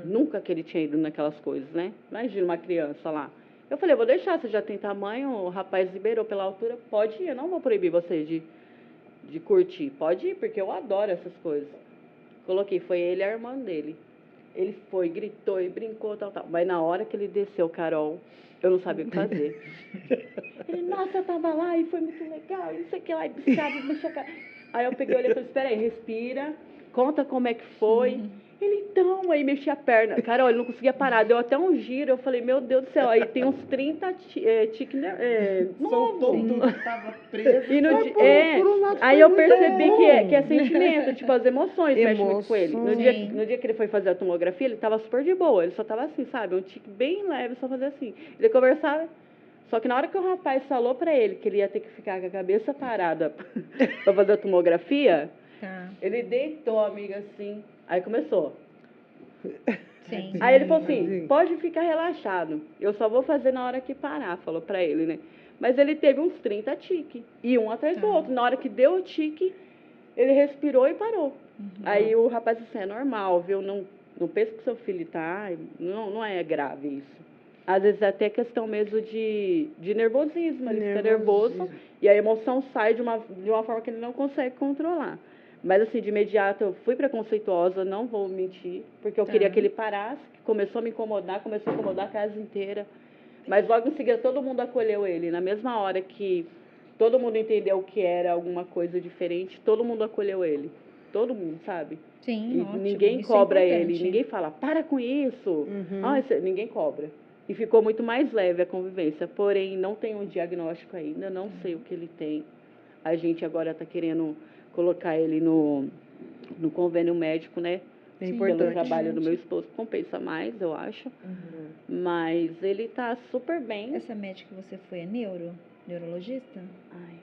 Nunca que ele tinha ido naquelas coisas, né? Imagina uma criança lá. Eu falei, vou deixar, você já tem tamanho, o rapaz liberou pela altura, pode ir, eu não vou proibir você de curtir. Pode ir, porque eu adoro essas coisas. Coloquei, foi ele e a irmã dele. Ele foi, gritou e brincou, tal. Mas na hora que ele desceu, Carol, eu não sabia o que fazer. Ele, nossa, eu tava lá e foi muito legal, e não sei o que lá, e piscava, e mexia a cara. Aí eu peguei ele e falei, espera aí, respira, conta como é que foi. Ele, então, aí mexia a perna. Carol, ele não conseguia parar, deu até um giro. Eu falei, meu Deus do céu, aí tem uns 30 tique Soltou novo. tudo que tava preso. E no Mas di- por um lado aí foi eu muito percebi bom. que é sentimento, tipo, as emoções mexem muito com ele. Emoções. No dia que ele foi fazer a tomografia, ele tava super de boa, ele só tava assim, sabe, um tique bem leve, só fazer assim. Ele conversava, só que na hora que o rapaz falou pra ele que ele ia ter que ficar com a cabeça parada pra fazer a tomografia, Tá. ele deitou, amiga, assim, aí começou. Sim. Aí ele falou assim, pode ficar relaxado, eu só vou fazer na hora que parar, falou pra ele, né? Mas ele teve uns 30 tique, e um atrás do outro. Na hora que deu o tique, ele respirou e parou. Aí o rapaz disse assim, é normal, viu? Não pense que seu filho tá, não é grave isso. Às vezes é até questão mesmo de nervosismo, ele fica nervoso, e a emoção sai de uma forma que ele não consegue controlar. Mas, assim, de imediato, eu fui preconceituosa, não vou mentir, porque eu queria que ele parasse, que começou a incomodar a casa inteira. Mas logo em seguida, todo mundo acolheu ele. Na mesma hora que todo mundo entendeu que era alguma coisa diferente, todo mundo acolheu ele. Todo mundo, sabe? Sim, E ótimo. ninguém Isso é cobra ele, importante. ninguém fala, para com isso. Ninguém cobra. E ficou muito mais leve a convivência. Porém, não tem um diagnóstico ainda, não sei o que ele tem. A gente agora está querendo colocar ele no convênio médico, né? É Pelo importante. trabalho do meu esposo, compensa mais, eu acho. Mas ele tá super bem. Essa médica que você foi é neurologista? Ai,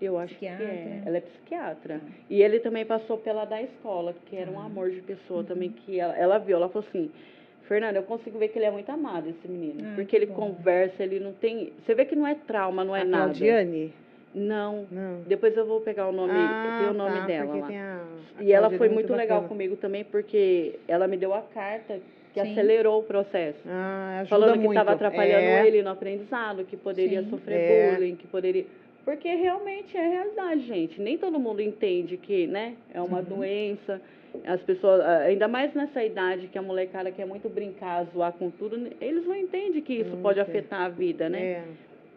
eu acho que é. Psiquiatra? Ela é psiquiatra. E ele também passou pela da escola, que era um amor de pessoa também, que ela viu. Ela falou assim, Fernanda, eu consigo ver que ele é muito amado, esse menino. Porque que ele bom. conversa, ele não tem... Você vê que não é trauma, não é A nada. Claudiane? Não. Não. Depois eu vou pegar o nome, tem o nome dela porque lá. tem a E ela Cláudia foi é muito legal bacana. comigo também, porque ela me deu a carta que Sim. acelerou o processo. Ajuda Falando que muito. estava atrapalhando ele no aprendizado, que poderia Sim. sofrer bullying, que poderia... Porque realmente é realidade, gente. Nem todo mundo entende que, né, é uma doença. As pessoas, ainda mais nessa idade que a molecada quer muito brincar, zoar com tudo, eles não entendem que isso pode afetar a vida, né? É.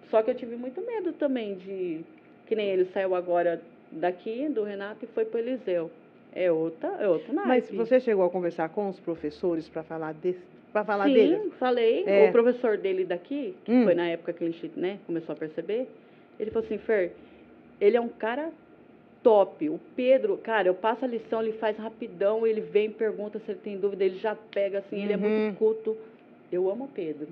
Só que eu tive muito medo também de... Que nem ele saiu agora daqui, do Renato, e foi pro Eliseu. É outro naipe. Mas você chegou a conversar com os professores para falar Sim, dele? falei. É. O professor dele daqui, que foi na época que a gente, né, começou a perceber, ele falou assim, Fer, ele é um cara top. O Pedro, cara, eu passo a lição, ele faz rapidão, ele vem, pergunta se ele tem dúvida, ele já pega, assim, ele é muito culto. Eu amo o Pedro.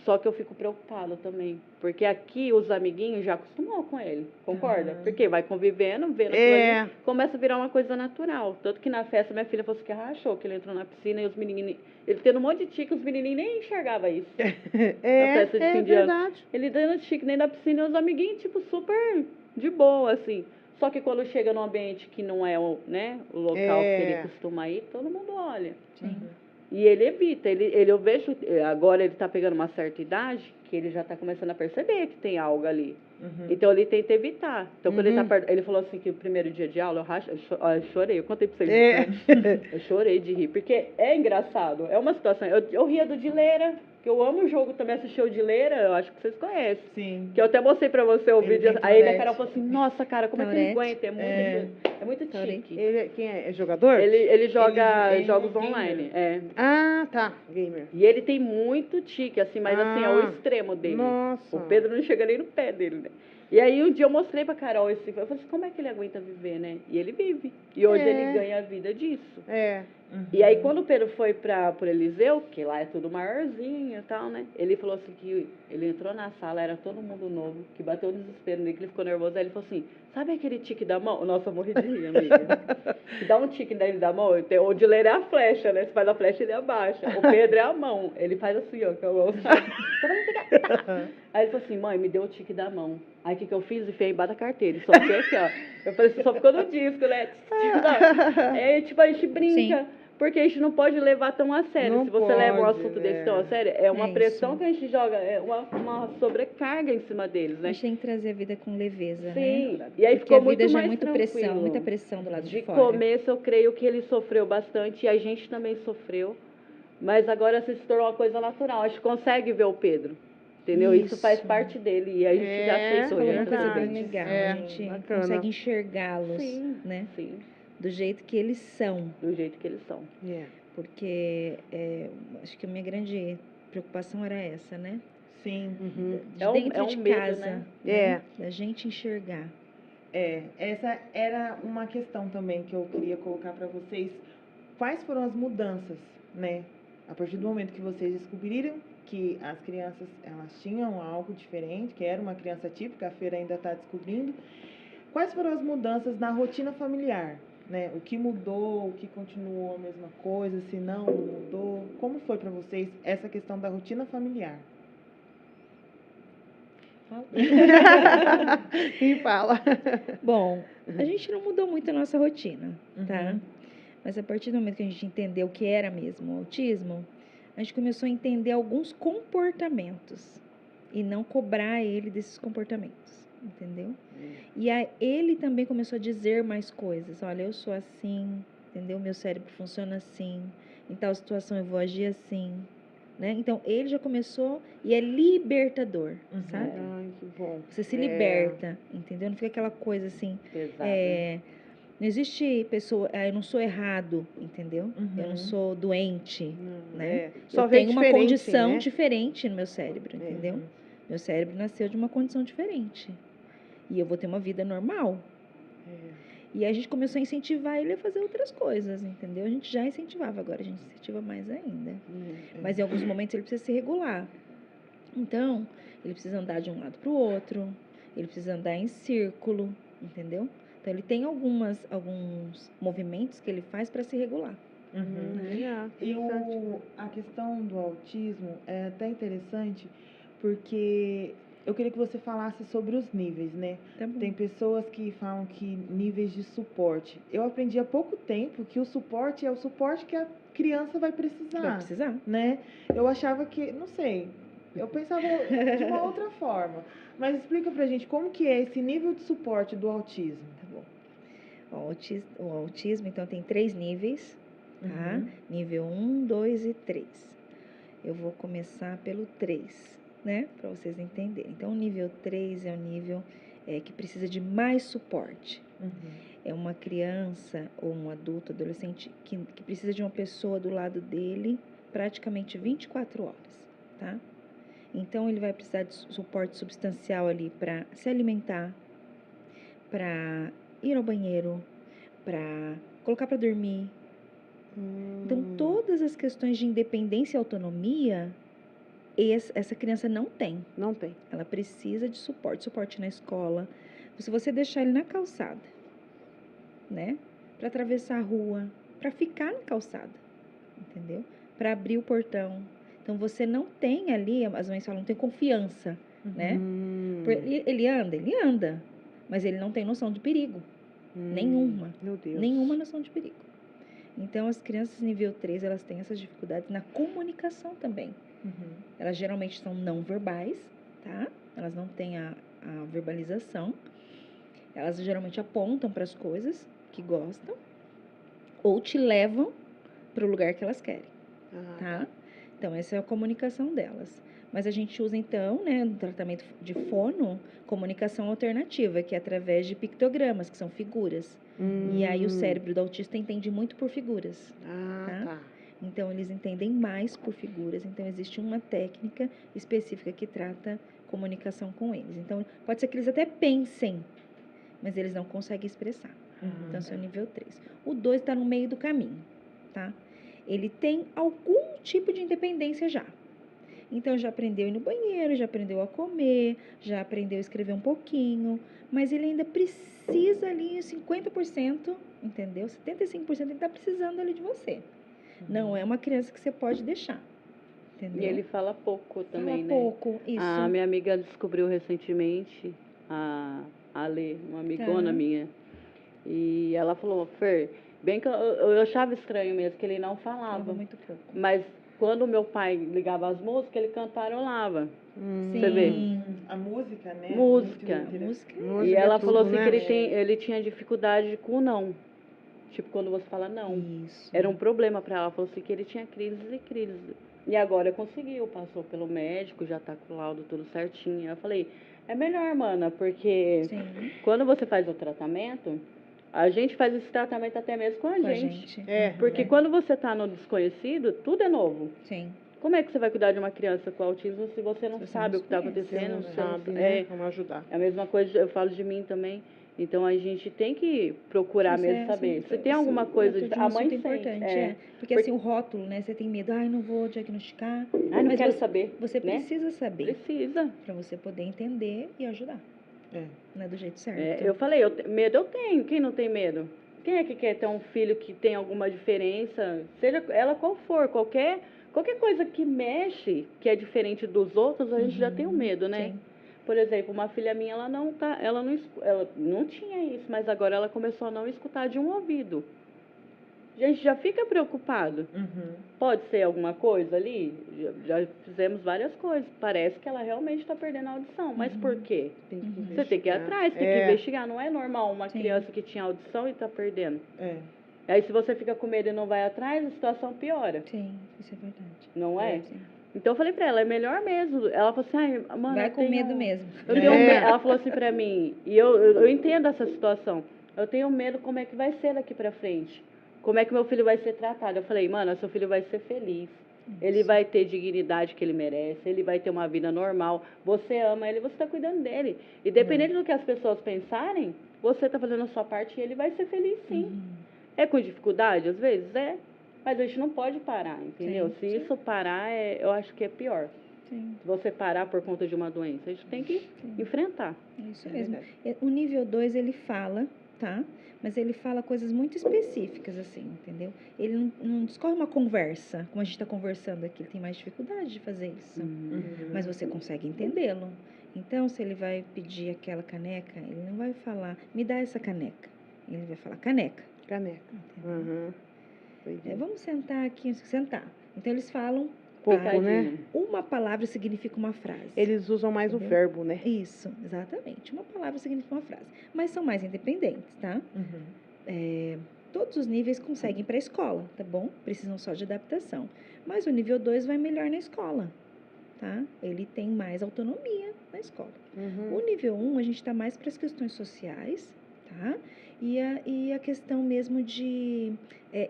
Só que eu fico preocupada também. Porque aqui os amiguinhos já acostumou com ele, concorda? Aham. Porque vai convivendo, vendo aquilo ali, começa a virar uma coisa natural. Tanto que na festa minha filha falou assim que achou que ele entrou na piscina e os menininhos... Ele tendo um monte de tique, os menininhos nem enxergavam isso. Na festa de fim de ano. verdade. Ele dando tique dentro da piscina e os amiguinhos, tipo, super de boa, assim. Só que quando chega num ambiente que não é o, né, o local que ele costuma ir, todo mundo olha. Sim. E ele evita, eu vejo, agora ele tá pegando uma certa idade, que ele já tá começando a perceber que tem algo ali. Uhum. Então ele tenta evitar. Então quando ele tá perto, ele falou assim que o primeiro dia de aula, eu chorei, eu contei pra vocês isso, né? Eu chorei de rir, porque é engraçado, é uma situação, eu ria do Dileira, que eu amo o jogo também, assistir o Dileira, eu acho que vocês conhecem. Sim. Que eu até mostrei pra você o Ele vídeo, tem aí a Tourette. Carol falou assim, nossa cara, como é que ele Tourette. aguenta? É muito Tourette. tique. Quem é? É jogador? Ele joga ele é jogos gamer. online, é. Ah, tá. Gamer. E ele tem muito tique, assim, mas assim, é o extremo dele. Nossa. O Pedro não chega nem no pé dele, né? E aí um dia eu mostrei pra Carol esse, eu falei assim, como é que ele aguenta viver, né? E ele vive. E hoje ele ganha a vida disso. Uhum. E aí quando o Pedro foi pro Eliseu, que lá é tudo maiorzinho e tal, né? Ele falou assim que ele entrou na sala, era todo mundo novo, que bateu o desespero nele, que ele ficou nervoso. Aí ele falou assim, sabe aquele tique da mão? Nossa, eu morri de rir, amiga. Que dá um tique dele da mão, o Dileira é a flecha, né? Você faz a flecha, ele abaixa. O Pedro é a mão, ele faz assim, ó, com a mão, sabe? Aí ele falou assim, mãe, me deu o tique da mão. Aí o que eu fiz? Enfiei embaixo da carteira. Só que aqui, ó. Eu falei assim, só ficou no disco, né? É, tipo, a gente brinca. Sim. Porque a gente não pode levar tão a sério. Não Se você leva um pode, assunto desse tão a sério, é uma É pressão isso. que a gente joga, é uma sobrecarga em cima deles, A né? gente tem que trazer a vida com leveza, Sim. né? E aí Porque ficou a vida muito já é mais muito tranquilo. pressão, muita pressão do lado de De fora. começo, eu creio que ele sofreu bastante e a gente também sofreu. Mas agora se tornou uma coisa natural. A gente consegue ver o Pedro. Entendeu? Isso faz Isso. parte dele e a gente já É, aceitou. Falou já uma coisa aceitou. bem legal. É, A gente bacana. consegue enxergá-los, Sim, né? sim. Do jeito que eles são. Do jeito que eles são. Porque acho que a minha grande preocupação era essa, né? Sim. Uhum. De É um- dentro é um de medo, casa. né? É. Da gente enxergar. Essa era uma questão também que eu queria colocar para vocês. Quais foram as mudanças, né? A partir do momento que vocês descobriram que as crianças elas tinham algo diferente, que era uma criança típica, a Feira ainda está descobrindo. Quais foram as mudanças na rotina familiar, né? O que mudou, o que continuou a mesma coisa, se não mudou? Como foi para vocês essa questão da rotina familiar? E fala. Bom, a gente não mudou muito a nossa rotina, tá? Uhum. Mas a partir do momento que a gente entendeu o que era mesmo o autismo, a gente começou a entender alguns comportamentos e não cobrar ele desses comportamentos, entendeu? E aí ele também começou a dizer mais coisas. Olha, eu sou assim, entendeu? Meu cérebro funciona assim. Em tal situação eu vou agir assim, né? Então ele já começou e é libertador, Uhum. sabe? Ai, que bom. Você se liberta, entendeu? Não fica aquela coisa assim. Pesado. né? Não existe pessoa, eu não sou errado, entendeu? Eu Uhum. não sou doente, né? Só Eu vê tenho uma diferente, condição né? diferente no meu cérebro, entendeu? Uhum. Meu cérebro nasceu de uma condição diferente. E eu vou ter uma vida normal. E a gente começou a incentivar ele a fazer outras coisas, entendeu? A gente já incentivava, agora a gente incentiva mais ainda. Mas em alguns momentos ele precisa se regular. Então, ele precisa andar de um lado para o outro, ele precisa andar em círculo, entendeu? Então, ele tem alguns movimentos que ele faz para se regular. Uhum. E a questão do autismo é até interessante, porque eu queria que você falasse sobre os níveis, né? Tá bom. Tem pessoas que falam que níveis de suporte. Eu aprendi há pouco tempo que o suporte é o suporte que a criança vai precisar. Vai precisar. Né? Eu achava que, não sei, eu pensava de uma outra forma. Mas explica pra gente como que é esse nível de suporte do autismo. Tá bom. O autismo, então, tem 3 níveis, tá? Uhum. Nível 1, 2 e 3. Eu vou começar pelo 3, né? Para vocês entenderem. Então, o nível 3 é o nível que precisa de mais suporte. Uhum. É uma criança ou um adulto, adolescente, que precisa de uma pessoa do lado dele praticamente 24 horas, tá? Então, ele vai precisar de suporte substancial ali para se alimentar, para ir ao banheiro, para colocar para dormir. Então, todas as questões de independência e autonomia essa criança não tem. Não tem. Ela precisa de suporte na escola. Se você deixar ele na calçada, né? Para atravessar a rua, para ficar na calçada, entendeu? Para abrir o portão. Então, você não tem ali, as mães falam, não tem confiança, né? Ele anda, mas ele não tem noção de perigo. Nenhuma. Meu Deus. Nenhuma noção de perigo. Então, as crianças nível 3, elas têm essas dificuldades na comunicação também. Elas geralmente são não verbais, tá? Elas não têm a verbalização. Elas geralmente apontam para as coisas que gostam ou te levam para o lugar que elas querem, tá? Então, essa é a comunicação delas. Mas a gente usa, então, né, no tratamento de fono, comunicação alternativa, que é através de pictogramas, que são figuras. E aí o cérebro do autista entende muito por figuras. Tá? Então, eles entendem mais por figuras. Então, existe uma técnica específica que trata comunicação com eles. Então, pode ser que eles até pensem, mas eles não conseguem expressar. Então, esse é o nível 3. O 2 está no meio do caminho, tá? Ele tem algum tipo de independência já. Então, já aprendeu a ir no banheiro, já aprendeu a comer, já aprendeu a escrever um pouquinho, mas ele ainda precisa ali 50%, entendeu? 75% ele está precisando ali de você. Não é uma criança que você pode deixar, entendeu? E ele fala pouco também, fala né? pouco, isso. A minha amiga descobriu recentemente, a Lê, uma amigona minha, e ela falou, Fer, bem que eu achava estranho mesmo, que ele não falava. Muito pouco. Mas quando o meu pai ligava as músicas, ele cantarolava. Sim. Você vê? A música, né? Música. Música. E ela é falou tudo, assim né? que ele tinha dificuldade com o não. Tipo, quando você fala não. Isso. Era um problema para ela. Ela falou assim que ele tinha crises e crises. E agora conseguiu, passou pelo médico, já tá com o laudo tudo certinho. Eu falei, é melhor, mana, porque Sim. quando você faz o tratamento, a gente faz esse tratamento até mesmo com a gente. Porque quando você tá no desconhecido, tudo é novo. Sim. Como é que você vai cuidar de uma criança com autismo se você não Se você sabe não o que está conhece, acontecendo? Você você não não sabe, sa- né? é, Vamos ajudar. é a mesma coisa, eu falo de mim também. Então a gente tem que procurar mesmo saber. Se tem alguma coisa, a a mãe muito sente. importante, porque assim, o rótulo, né? Você tem medo, ai, não vou diagnosticar. Ai, não mas quero você, saber. Você né? precisa saber, Precisa. para você poder entender e ajudar. Né, do jeito certo. Eu falei, medo eu tenho. Quem não tem medo? Quem é que quer ter um filho que tem alguma diferença? Seja ela qual for, qualquer coisa que mexe, que é diferente dos outros, a gente já tem o medo, né? Sim. Por exemplo, uma filha minha, ela não tinha isso, mas agora ela começou a não escutar de um ouvido. A gente já fica preocupado. Pode ser alguma coisa ali? Já fizemos várias coisas. Parece que ela realmente está perdendo a audição. Mas por quê? Você tem que ir atrás, tem que investigar. Não é normal uma criança que tinha audição e está perdendo. Aí se você fica com medo e não vai atrás, a situação piora. Sim, isso é verdade. Não é? Sim. Então eu falei pra ela, é melhor mesmo. Ela falou assim, ai, mano, Vai eu com tenho... medo mesmo. Eu tenho medo. Ela falou assim pra mim, e eu entendo essa situação. Eu tenho medo como é que vai ser daqui pra frente. Como é que meu filho vai ser tratado. Eu falei, mano, seu filho vai ser feliz. Ele vai ter dignidade que ele merece, ele vai ter uma vida normal. Você ama ele, você está cuidando dele. Independente do que as pessoas pensarem, você está fazendo a sua parte e ele vai ser feliz sim. É com dificuldade, às vezes? É. Mas a gente não pode parar, entendeu? Se isso parar, eu acho que é pior. Sim. Se você parar por conta de uma doença, a gente tem que enfrentar. É isso mesmo. O nível 2, ele fala, tá? Mas ele fala coisas muito específicas, assim, entendeu? Ele não discorre uma conversa, como a gente está conversando aqui. Ele tem mais dificuldade de fazer isso. Mas você consegue entendê-lo. Então, se ele vai pedir aquela caneca, ele não vai falar, me dá essa caneca. Ele vai falar, caneca. Caneca. Vamos sentar aqui, sentar. Então, eles falam Pouco, né? Uma palavra significa uma frase. Eles usam mais o verbo, né? Isso, exatamente. Uma palavra significa uma frase. Mas são mais independentes, tá? Todos os níveis conseguem ir para a escola, tá bom? Precisam só de adaptação. Mas o nível 2 vai melhor na escola, tá? Ele tem mais autonomia na escola. O nível 1, a gente está mais para as questões sociais, tá? E a questão mesmo de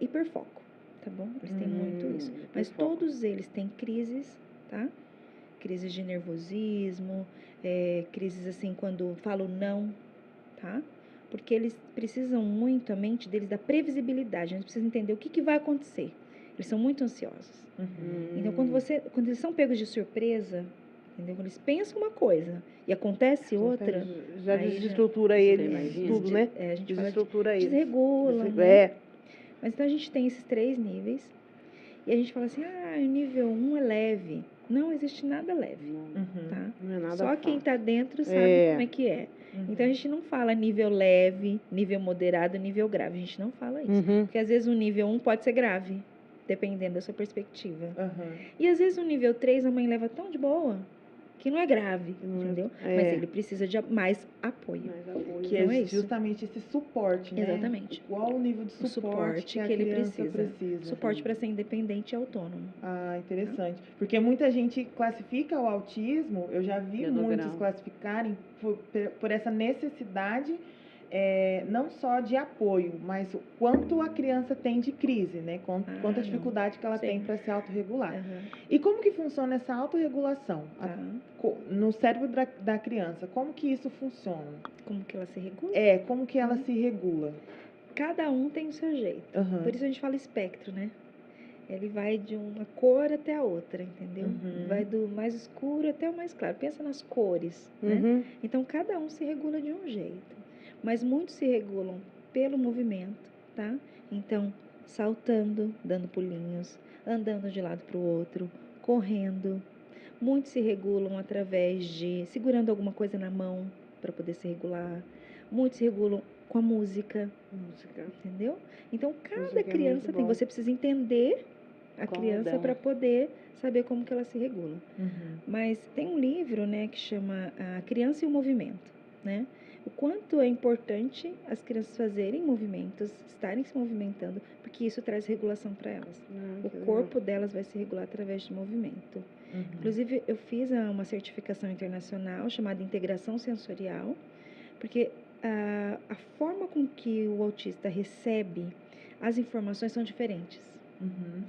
hiperfoco, tá bom? Eles têm muito isso. Mas todos eles têm crises, tá? Crises de nervosismo, crises assim quando falam não, tá? Porque eles precisam muito, a mente deles, da previsibilidade. Eles precisam entender o que vai acontecer. Eles são muito ansiosos. Uhum. Então, quando eles são pegos de surpresa, entendeu? Quando eles pensam uma coisa e acontece outra, Já aí desestrutura Você eles, imagina? tudo, né? a gente fala de Desestrutura eles. desregulam, É. né? Mas então a gente tem esses 3 níveis e a gente fala assim, o nível 1 é leve. Não existe nada leve, Uhum. tá? Não é nada Só quem fácil. está dentro sabe É. como é que é. Uhum. Então a gente não fala nível leve, nível moderado, nível grave. A gente não fala isso. Uhum. Porque às vezes o nível 1 pode ser grave, dependendo da sua perspectiva. Uhum. E às vezes o nível 3 a mãe leva tão de boa que não é grave, Não é- entendeu? é. Mas ele precisa de mais apoio. Mais apoio. Que Então é é isso. justamente esse suporte, né? Exatamente. Qual o nível de O suporte que a ele criança precisa. precisa. Suporte para ser independente e autônomo. Ah, interessante. Porque muita gente classifica o autismo, eu já vi Pelo muitos grau. classificarem por essa necessidade, não só de apoio, mas o quanto a criança tem de crise, né? Quanta não. dificuldade que ela Sim. tem para se autorregular. Aham, E como que funciona essa autorregulação tá. no cérebro da criança? Como que isso funciona? Como que ela se regula? Como que ela se regula? Cada um tem o seu jeito. Aham. Por isso a gente fala espectro, né? Ele vai de uma cor até a outra, entendeu? Uhum. Vai do mais escuro até o mais claro. Pensa nas cores, né? Uhum. Então, cada um se regula de um jeito. Mas muitos se regulam pelo movimento, tá? Então, saltando, dando pulinhos, andando de lado para o outro, correndo. Muitos se regulam através de segurando alguma coisa na mão para poder se regular. Muitos se regulam com a música, Música. entendeu? Então, cada Música é criança muito tem. bom. Você precisa entender a Qual criança dela? para poder saber como que ela se regula. Uhum. Mas tem um livro, né, que chama A Criança e o Movimento, né? O quanto é importante as crianças fazerem movimentos, estarem se movimentando, porque isso traz regulação para elas. O Que corpo delas vai se regular através de movimento. Uhum. Inclusive, eu fiz uma certificação internacional chamada Integração Sensorial, porque a forma com que o autista recebe as informações são diferentes. Uhum.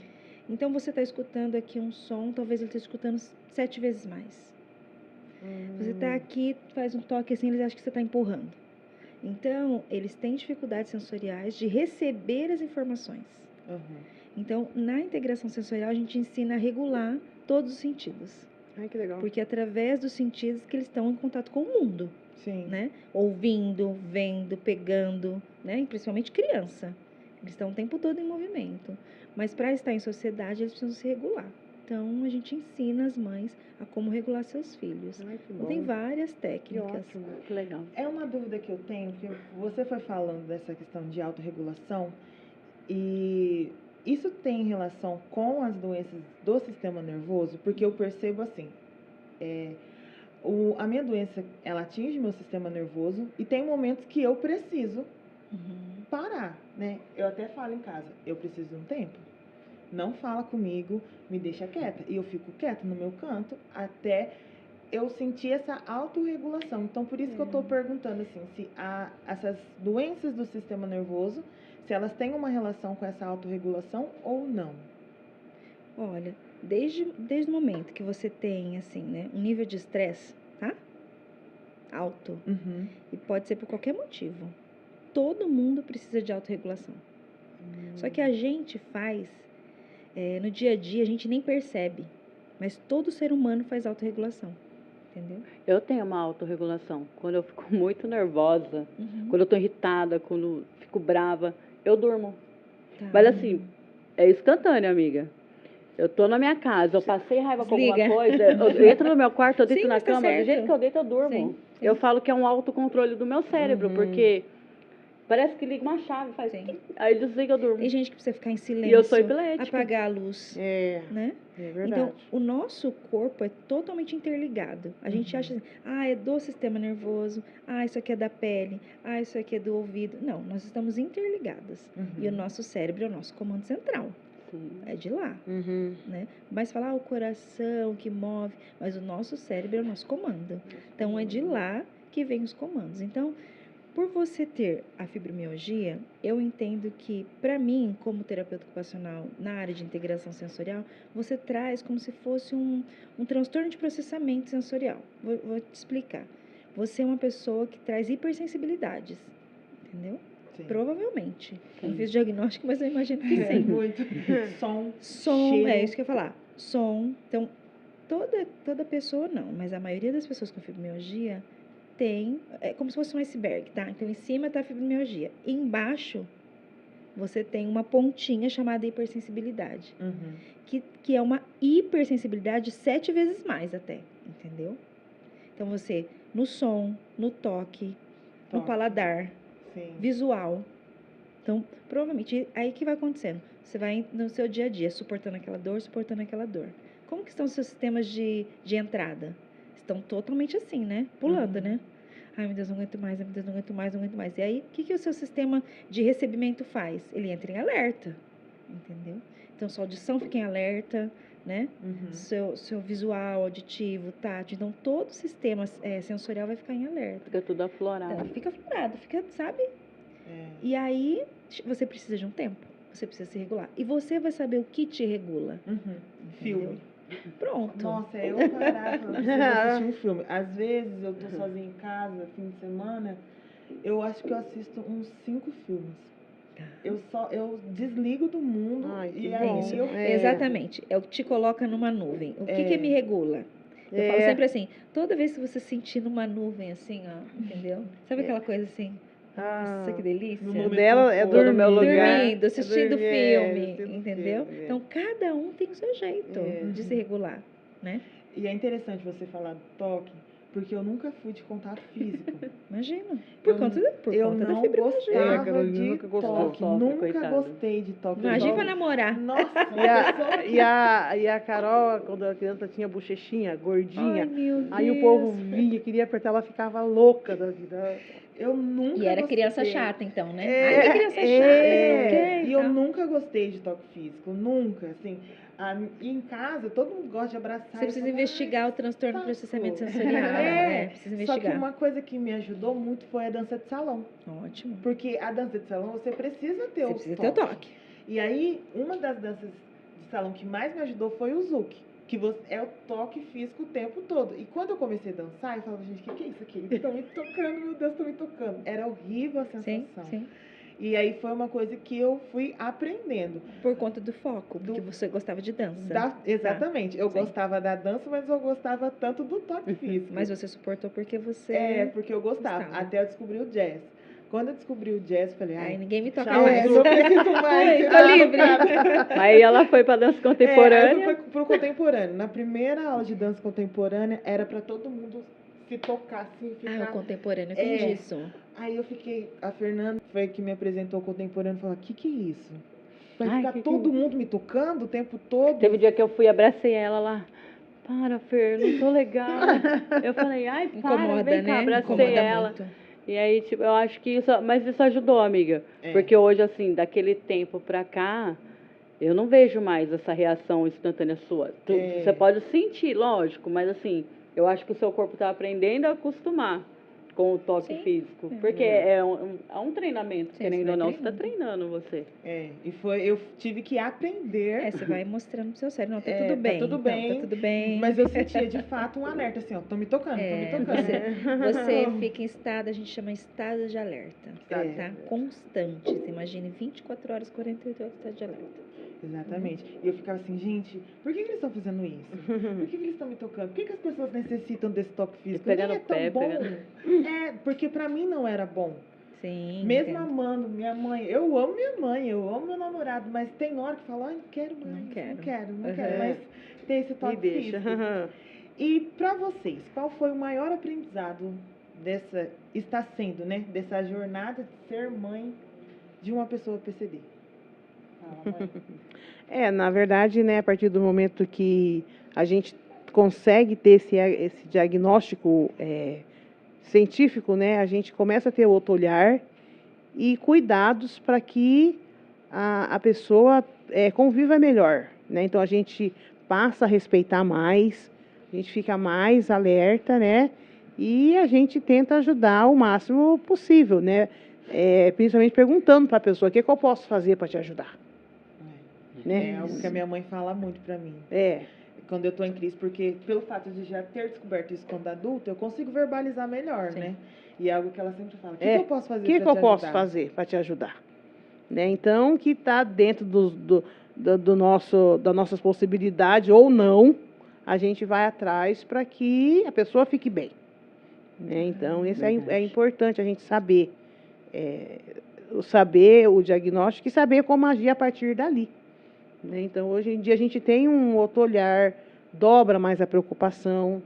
Então, você está escutando aqui um som, talvez ele esteja escutando 7 vezes mais. Você está aqui, faz um toque assim, eles acham que você está empurrando. Então, eles têm dificuldades sensoriais de receber as informações. Uhum. Então, na integração sensorial, a gente ensina a regular todos os sentidos. Ai, que legal. Porque é através dos sentidos que eles estão em contato com o mundo, Sim. né? Ouvindo, vendo, pegando, né? E principalmente criança. Eles estão o tempo todo em movimento. Mas para estar em sociedade, eles precisam se regular. Então, a gente ensina as mães a como regular seus filhos. Ai, que Então, bom. tem várias Que técnicas. ótimo. Que legal. É uma dúvida que eu tenho, que você foi falando dessa questão de autorregulação, e isso tem relação com as doenças do sistema nervoso? Porque eu percebo assim, a minha doença, ela atinge meu sistema nervoso e tem momentos que eu preciso Uhum. parar, né? Eu até falo em casa, eu preciso de um tempo. Não fala comigo, me deixa quieta. E eu fico quieta no meu canto até eu sentir essa autorregulação. Então, por isso que eu estou perguntando assim, se essas doenças do sistema nervoso, se elas têm uma relação com essa autorregulação ou não. Olha, desde o momento que você tem, assim, né, um nível de estresse, tá? Alto. Uhum. E pode ser por qualquer motivo. Todo mundo precisa de autorregulação. Só que a gente faz, no dia a dia, a gente nem percebe. Mas todo ser humano faz autorregulação. Entendeu? Eu tenho uma autorregulação. Quando eu fico muito nervosa, Uhum. quando eu tô irritada, quando fico brava, eu durmo. Tá. Mas assim, é instantâneo, amiga. Eu tô na minha casa, eu passei raiva com alguma Desliga. coisa, eu entro no meu quarto, eu deito Sim, na mas tá cama, do certo. jeito que eu deito, eu durmo. Sim, sim. Eu falo que é um autocontrole do meu cérebro, porque parece que liga uma chave, faz Sim. tim, aí desliga, eu durmo. Tem gente que precisa ficar em silêncio. E eu sou epilética. Apagar a luz. É, Né? é verdade. Então, o nosso corpo é totalmente interligado. A gente acha assim, é do sistema nervoso, isso aqui é da pele, isso aqui é do ouvido. Não, nós estamos interligadas. Uhum. E o nosso cérebro é o nosso comando central. Sim. É de lá, Uhum. né? Mas falar o coração que move, mas o nosso cérebro é o nosso comando. Então, é de lá que vem os comandos. Então, por você ter a fibromialgia, eu entendo que, para mim, como terapeuta ocupacional na área de integração sensorial, você traz como se fosse um transtorno de processamento sensorial. Vou te explicar. Você é uma pessoa que traz hipersensibilidades, entendeu? Sim. Provavelmente. Eu não fiz diagnóstico, mas eu imagino que sim. Muito. Som, Som, cheiro. é isso que eu ia falar. Som. Então, toda pessoa não, mas a maioria das pessoas com fibromialgia tem, é como se fosse um iceberg, tá? Então, em cima tá a fibromialgia. Embaixo, você tem uma pontinha chamada hipersensibilidade, Uhum. que é uma hipersensibilidade 7 vezes mais até, entendeu? Então, você, no som, no toque, no Toque. paladar, Sim. visual. Então, provavelmente, aí que vai acontecendo? Você vai no seu dia a dia, suportando aquela dor. Como que estão os seus sistemas de entrada? Estão totalmente assim, né? Pulando, né? Ai, meu Deus, não aguento mais, ai, meu Deus, não aguento mais, não aguento mais. E aí, o que o seu sistema de recebimento faz? Ele entra em alerta, entendeu? Então, sua audição fica em alerta, né? Uhum. Seu visual, auditivo, tátil. Então, todo o sistema sensorial vai ficar em alerta. Fica tudo aflorado. Então, fica aflorado, sabe? É. E aí, você precisa de um tempo. Você precisa se regular. E você vai saber o que te regula. Uhum. Entendeu? Filme. Pronto. Nossa, eu parar, eu preciso assistir um filme. Às vezes eu tô sozinha em casa, fim de semana, eu acho que eu assisto uns 5 filmes. Eu desligo do mundo Ai, que e bom. aí Isso. eu... Exatamente. É o que te coloca numa nuvem. O que me regula? Eu falo sempre assim, toda vez que você sentir numa nuvem assim, ó, entendeu? Sabe aquela coisa assim? Nossa, que delícia. No O momento dela é conforto. no meu lugar. Dormindo, assistindo dormir, filme, assistindo entendeu? filme, Então, cada um tem o seu jeito de se regular, né? E é interessante você falar do toque, porque eu nunca fui de contato físico. Imagina. Eu Por conta da não fibromialgia. gostava Carolina de nunca gostou. toque. Sofre, Nunca coitada. gostei de toque. Imagina Eu pra só- namorar. Nossa, E a Carol, quando era criança, tinha bochechinha, gordinha. Ai, meu Deus. Aí o povo vinha, queria apertar, ela ficava louca da vida. eu nunca E era gostei. criança chata, então, né? É, Ai, que criança é. chata, não quer E e eu tal. nunca gostei de toque físico, nunca, assim. E em casa, todo mundo gosta de abraçar. Você e precisa falar, investigar o transtorno do saco. processamento sensorial. Precisa Só que investigar. uma coisa que me ajudou muito foi a dança de salão. Ótimo. Porque a dança de salão, você precisa ter Você o precisa toque. ter o toque. E aí, uma das danças de salão que mais me ajudou foi o Zouk, que é o toque físico o tempo todo. E quando eu comecei a dançar, eu falava, gente, o que é isso aqui? Estão me tocando, meu Deus, estão me tocando. Era horrível a sensação. Sim. E aí foi uma coisa que eu fui aprendendo. Por conta do foco, porque você gostava de dança. Exatamente. Eu Sim. gostava da dança, mas eu gostava tanto do toque físico. Mas você suportou porque você... Porque eu gostava. Até eu descobri o jazz. Quando eu descobri o jazz, eu falei, Ai, ninguém me toca tchau, mais. não preciso mais. Oi, tô livre. Aí ela foi pra dança Aí contemporânea. eu fui pro contemporâneo. Na primeira aula de dança contemporânea, era pra todo mundo se tocar, assim, ficar... o contemporâneo tem disso. Aí eu fiquei... A Fernanda foi que me apresentou o contemporâneo e falou, o que é isso? Vai Ai, ficar que todo mundo me tocando o tempo todo? Teve um dia que eu fui, abracei ela lá. Para, Fer, não tô legal. Eu falei, ai, para, Incomoda, vem cá, né? abracei Incomoda ela. muito. E aí, tipo, eu acho que isso... Mas isso ajudou, amiga. Porque hoje, assim, daquele tempo pra cá, eu não vejo mais essa reação instantânea sua. Você pode sentir, lógico, mas assim, eu acho que o seu corpo tá aprendendo a acostumar com o toque físico. Porque é um treinamento, Sim, querendo você ou vai não, você tá treinando você. Eu tive que aprender. Você vai mostrando pro seu cérebro, não, tá É, tudo tá bem. tudo então, bem, tá tudo bem. Mas eu sentia de fato um alerta, assim, ó, tô me tocando, tô me tocando. Você fica em estado, a gente chama estado de alerta, É. tá? Constante. Você imagine 24 horas, 48 horas estado de alerta. Exatamente. E eu ficava assim, gente, por que eles estão fazendo isso? Por que eles estão me tocando? Por que as pessoas necessitam desse toque físico? pegar Nem no é tão pé, bom. pegar- porque pra mim não era bom. Sim. Mesmo entendo. amando minha mãe, eu amo minha mãe, eu amo meu namorado, mas tem hora que fala, ai, não quero mais, não quero mais ter esse Me toque deixa. físico. E pra vocês, qual foi o maior aprendizado está sendo, né, dessa jornada de ser mãe de uma pessoa PCD? Fala, mãe. Na verdade, né, a partir do momento que a gente consegue ter esse diagnóstico científico, né, a gente começa a ter outro olhar e cuidados para que a pessoa conviva melhor, né? Então, a gente passa a respeitar mais, a gente fica mais alerta, né? E a gente tenta ajudar o máximo possível, né? Principalmente perguntando para a pessoa, o que eu posso fazer para te ajudar? É algo que a minha mãe fala muito pra mim. quando eu tô em crise, porque pelo fato de já ter descoberto isso quando adulta, eu consigo verbalizar melhor, Sim. né? E é algo que ela sempre fala, o que É, eu posso fazer O que pra que eu te posso ajudar? fazer para te ajudar? Né? Então, que está dentro das nossas possibilidades ou não, a gente vai atrás para que a pessoa fique bem. Né? Então, isso é Verdade. importante a gente saber. Saber o diagnóstico e saber como agir a partir dali. Né? Então, hoje em dia, a gente tem um outro olhar, dobra mais a preocupação,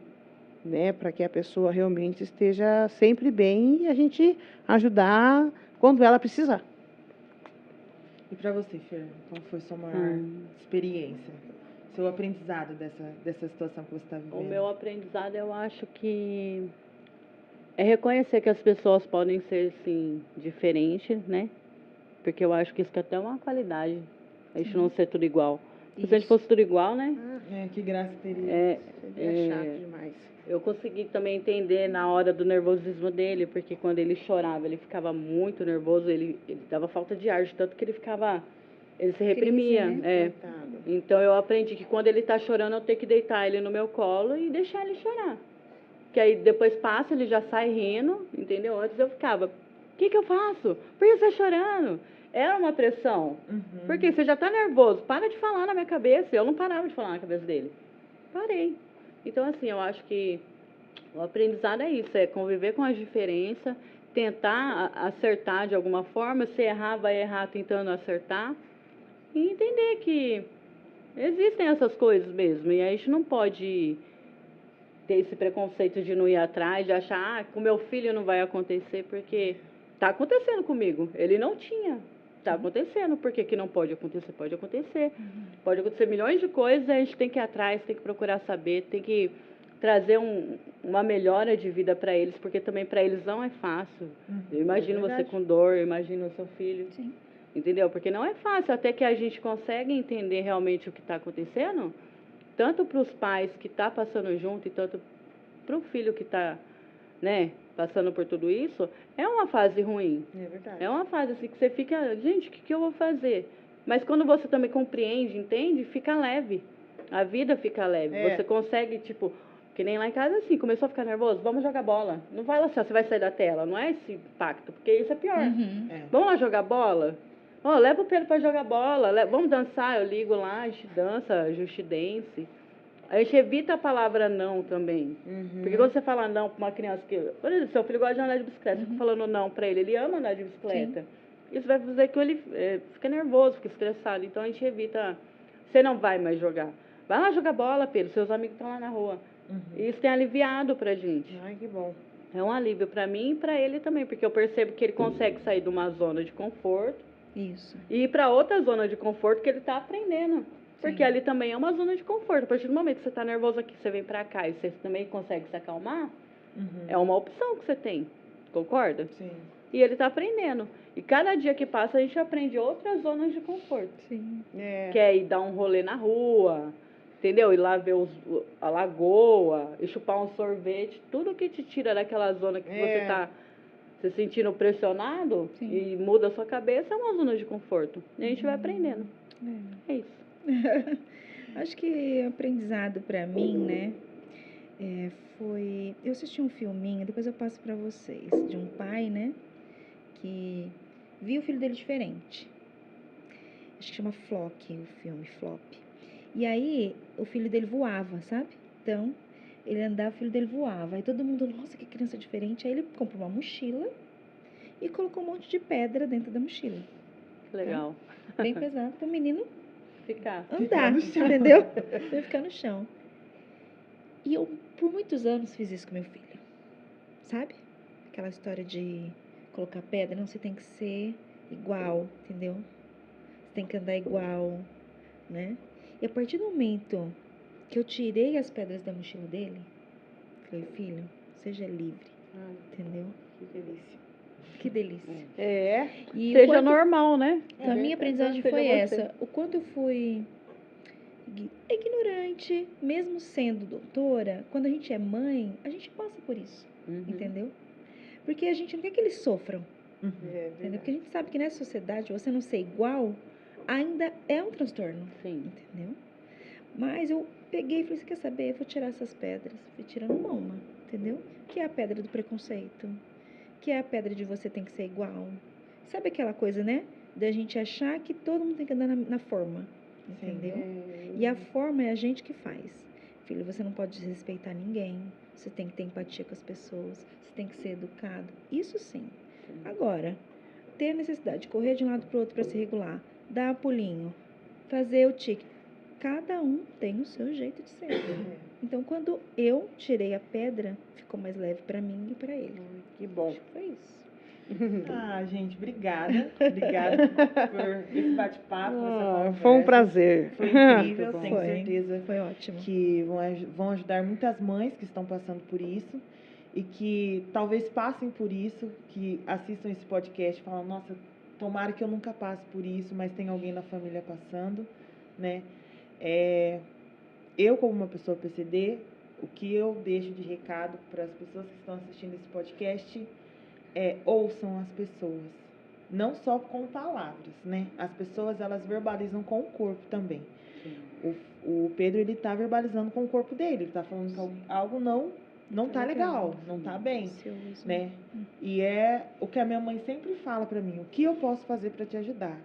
né? Para que a pessoa realmente esteja sempre bem e a gente ajudar quando ela precisar. E pra você, Fer, qual foi sua maior Hum. experiência? Seu aprendizado dessa situação que você está vivendo? O meu aprendizado, eu acho que é reconhecer que as pessoas podem ser, sim, diferentes, né? Porque eu acho que isso que é até uma qualidade, a gente não ser tudo igual. Se a gente Isso. fosse tudo igual, né? Que graça teria. É chato demais. Eu consegui também entender na hora do nervosismo dele, porque quando ele chorava, ele ficava muito nervoso, ele dava falta de ar, de tanto que ele ficava, ele se reprimia, Crise, é. Coitado. Então eu aprendi que quando ele tá chorando, eu tenho que deitar ele no meu colo e deixar ele chorar. Que aí depois passa, ele já sai rindo, entendeu? Antes eu ficava, o que eu faço? Por que você tá chorando? Era uma pressão. Porque você já tá nervoso, para de falar na minha cabeça. Eu não parava de falar na cabeça dele. Parei. Então, assim, eu acho que o aprendizado é isso, é conviver com as diferenças, tentar acertar de alguma forma, se errar, vai errar tentando acertar, e entender que existem essas coisas mesmo, e a gente não pode ter esse preconceito de não ir atrás, de achar, com meu filho não vai acontecer, porque tá acontecendo comigo, ele não tinha. Tá acontecendo, por que não pode acontecer? Pode acontecer. Pode acontecer milhões de coisas, a gente tem que ir atrás, tem que procurar saber, tem que trazer uma melhora de vida para eles, porque também para eles não é fácil. Eu imagino você com dor, eu imagino o seu filho. Sim. Entendeu? Porque não é fácil, até que a gente consegue entender realmente o que está acontecendo, tanto para os pais que estão passando junto e tanto para o filho que está, né, passando por tudo isso, é uma fase ruim. É verdade. É uma fase assim que você fica, gente, o que eu vou fazer? Mas quando você também compreende, entende, fica leve. A vida fica leve. É. Você consegue, tipo, que nem lá em casa assim, começou a ficar nervoso, vamos jogar bola. Não vai lá assim, ó, você vai sair da tela, não é esse impacto, porque isso é pior. Uhum. Vamos lá jogar bola? Ó, leva o Pedro pra jogar bola, vamos dançar, eu ligo lá, a gente dança, Just Dance. A gente evita a palavra não também. Porque quando você fala não pra uma criança que... Por exemplo, seu filho gosta de andar de bicicleta, você fica falando não pra ele, ele ama andar de bicicleta. Isso vai fazer que ele fica nervoso, fica estressado. Então a gente evita... Você não vai mais jogar. Vai lá jogar bola, Pedro, seus amigos estão lá na rua. E isso tem aliviado pra gente. Ai, que bom. É um alívio pra mim e pra ele também, porque eu percebo que ele consegue sair de uma zona de conforto Isso. e ir pra outra zona de conforto que ele tá aprendendo. Porque ali também é uma zona de conforto. A partir do momento que você está nervoso aqui, você vem para cá e você também consegue se acalmar, é uma opção que você tem. Concorda? Sim. E ele está aprendendo. E cada dia que passa, a gente aprende outras zonas de conforto. Sim. Que é ir dar um rolê na rua, entendeu? Ir lá ver a lagoa, e chupar um sorvete. Tudo que te tira daquela zona que você está se sentindo pressionado e muda a sua cabeça, é uma zona de conforto. E a gente vai aprendendo. É isso. Acho que aprendizado para mim, né, foi... Eu assisti um filminho, depois eu passo para vocês, de um pai, né, que viu o filho dele diferente. Acho que chama Flock, o filme, Flop. E aí, o filho dele voava, sabe? Então, ele andava, o filho dele voava. Aí todo mundo, nossa, que criança diferente. Aí ele comprou uma mochila e colocou um monte de pedra dentro da mochila. Legal. Bem pesado, para o menino Ficar. andar, entendeu? Pra ficar no chão. E eu, por muitos anos, fiz isso com meu filho. Sabe? Aquela história de colocar pedra, não, você tem que ser igual, entendeu? Você tem que andar igual, né? E a partir do momento que eu tirei as pedras da mochila dele, falei, filho, seja livre, entendeu? Que delícia. Que delícia. E Seja o quanto... normal, né? Então, a minha aprendizagem Seja foi você. essa. O quanto eu fui ignorante, mesmo sendo doutora, quando a gente é mãe, a gente passa por isso, entendeu? Porque a gente não quer que eles sofram, entendeu? Porque a gente sabe que nessa sociedade, você não ser igual, ainda é um transtorno, Sim. entendeu? Mas eu peguei e falei, você quer saber? Eu vou tirar essas pedras. Fui tirando uma, entendeu? Que é a pedra do preconceito. Que é a pedra de você tem que ser igual. Sabe aquela coisa, né? Da gente achar que todo mundo tem que andar na forma. Entendeu? E a forma é a gente que faz. Filho, você não pode desrespeitar ninguém. Você tem que ter empatia com as pessoas. Você tem que ser educado. Isso sim. Agora, ter a necessidade de correr de um lado para o outro para se regular, dar pulinho, fazer o tique. Cada um tem o seu jeito de ser. Então, quando eu tirei a pedra, ficou mais leve para mim e para ele. Que bom. Acho que foi isso. Ah, gente, obrigada. Obrigada por esse bate-papo, essa conversa. Foi um prazer. Foi incrível, tenho Foi. certeza Foi ótimo. que vão ajudar muitas mães que estão passando por isso e que talvez passem por isso, que assistam esse podcast e falam, nossa, tomara que eu nunca passe por isso, mas tem alguém na família passando, né? Eu, como uma pessoa PCD, o que eu deixo de recado para as pessoas que estão assistindo esse podcast ouçam as pessoas. Não só com palavras, né? As pessoas, elas verbalizam com o corpo também. O Pedro, ele tá verbalizando com o corpo dele. Ele tá falando que algo não tá legal, não tá bem, Ansioso. né? E é o que a minha mãe sempre fala pra mim. O que eu posso fazer pra te ajudar?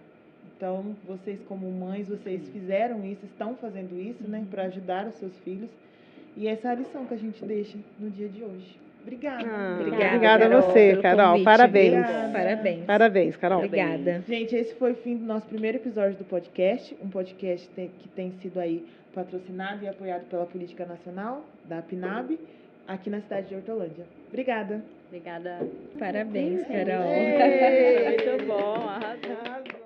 Então, vocês como mães, vocês fizeram isso, estão fazendo isso, né? Pra ajudar os seus filhos. E essa é a lição que a gente deixa no dia de hoje. Obrigada. Obrigada a Carol, você, pelo Carol. convite, Parabéns. viu? Parabéns. Parabéns, Carol. Obrigada. Gente, esse foi o fim do nosso primeiro episódio do podcast. Um podcast que tem sido aí patrocinado e apoiado pela Política Nacional, da PNAB, aqui na cidade de Hortolândia. Obrigada. Obrigada. Parabéns, Carol. Muito bom, arrasou.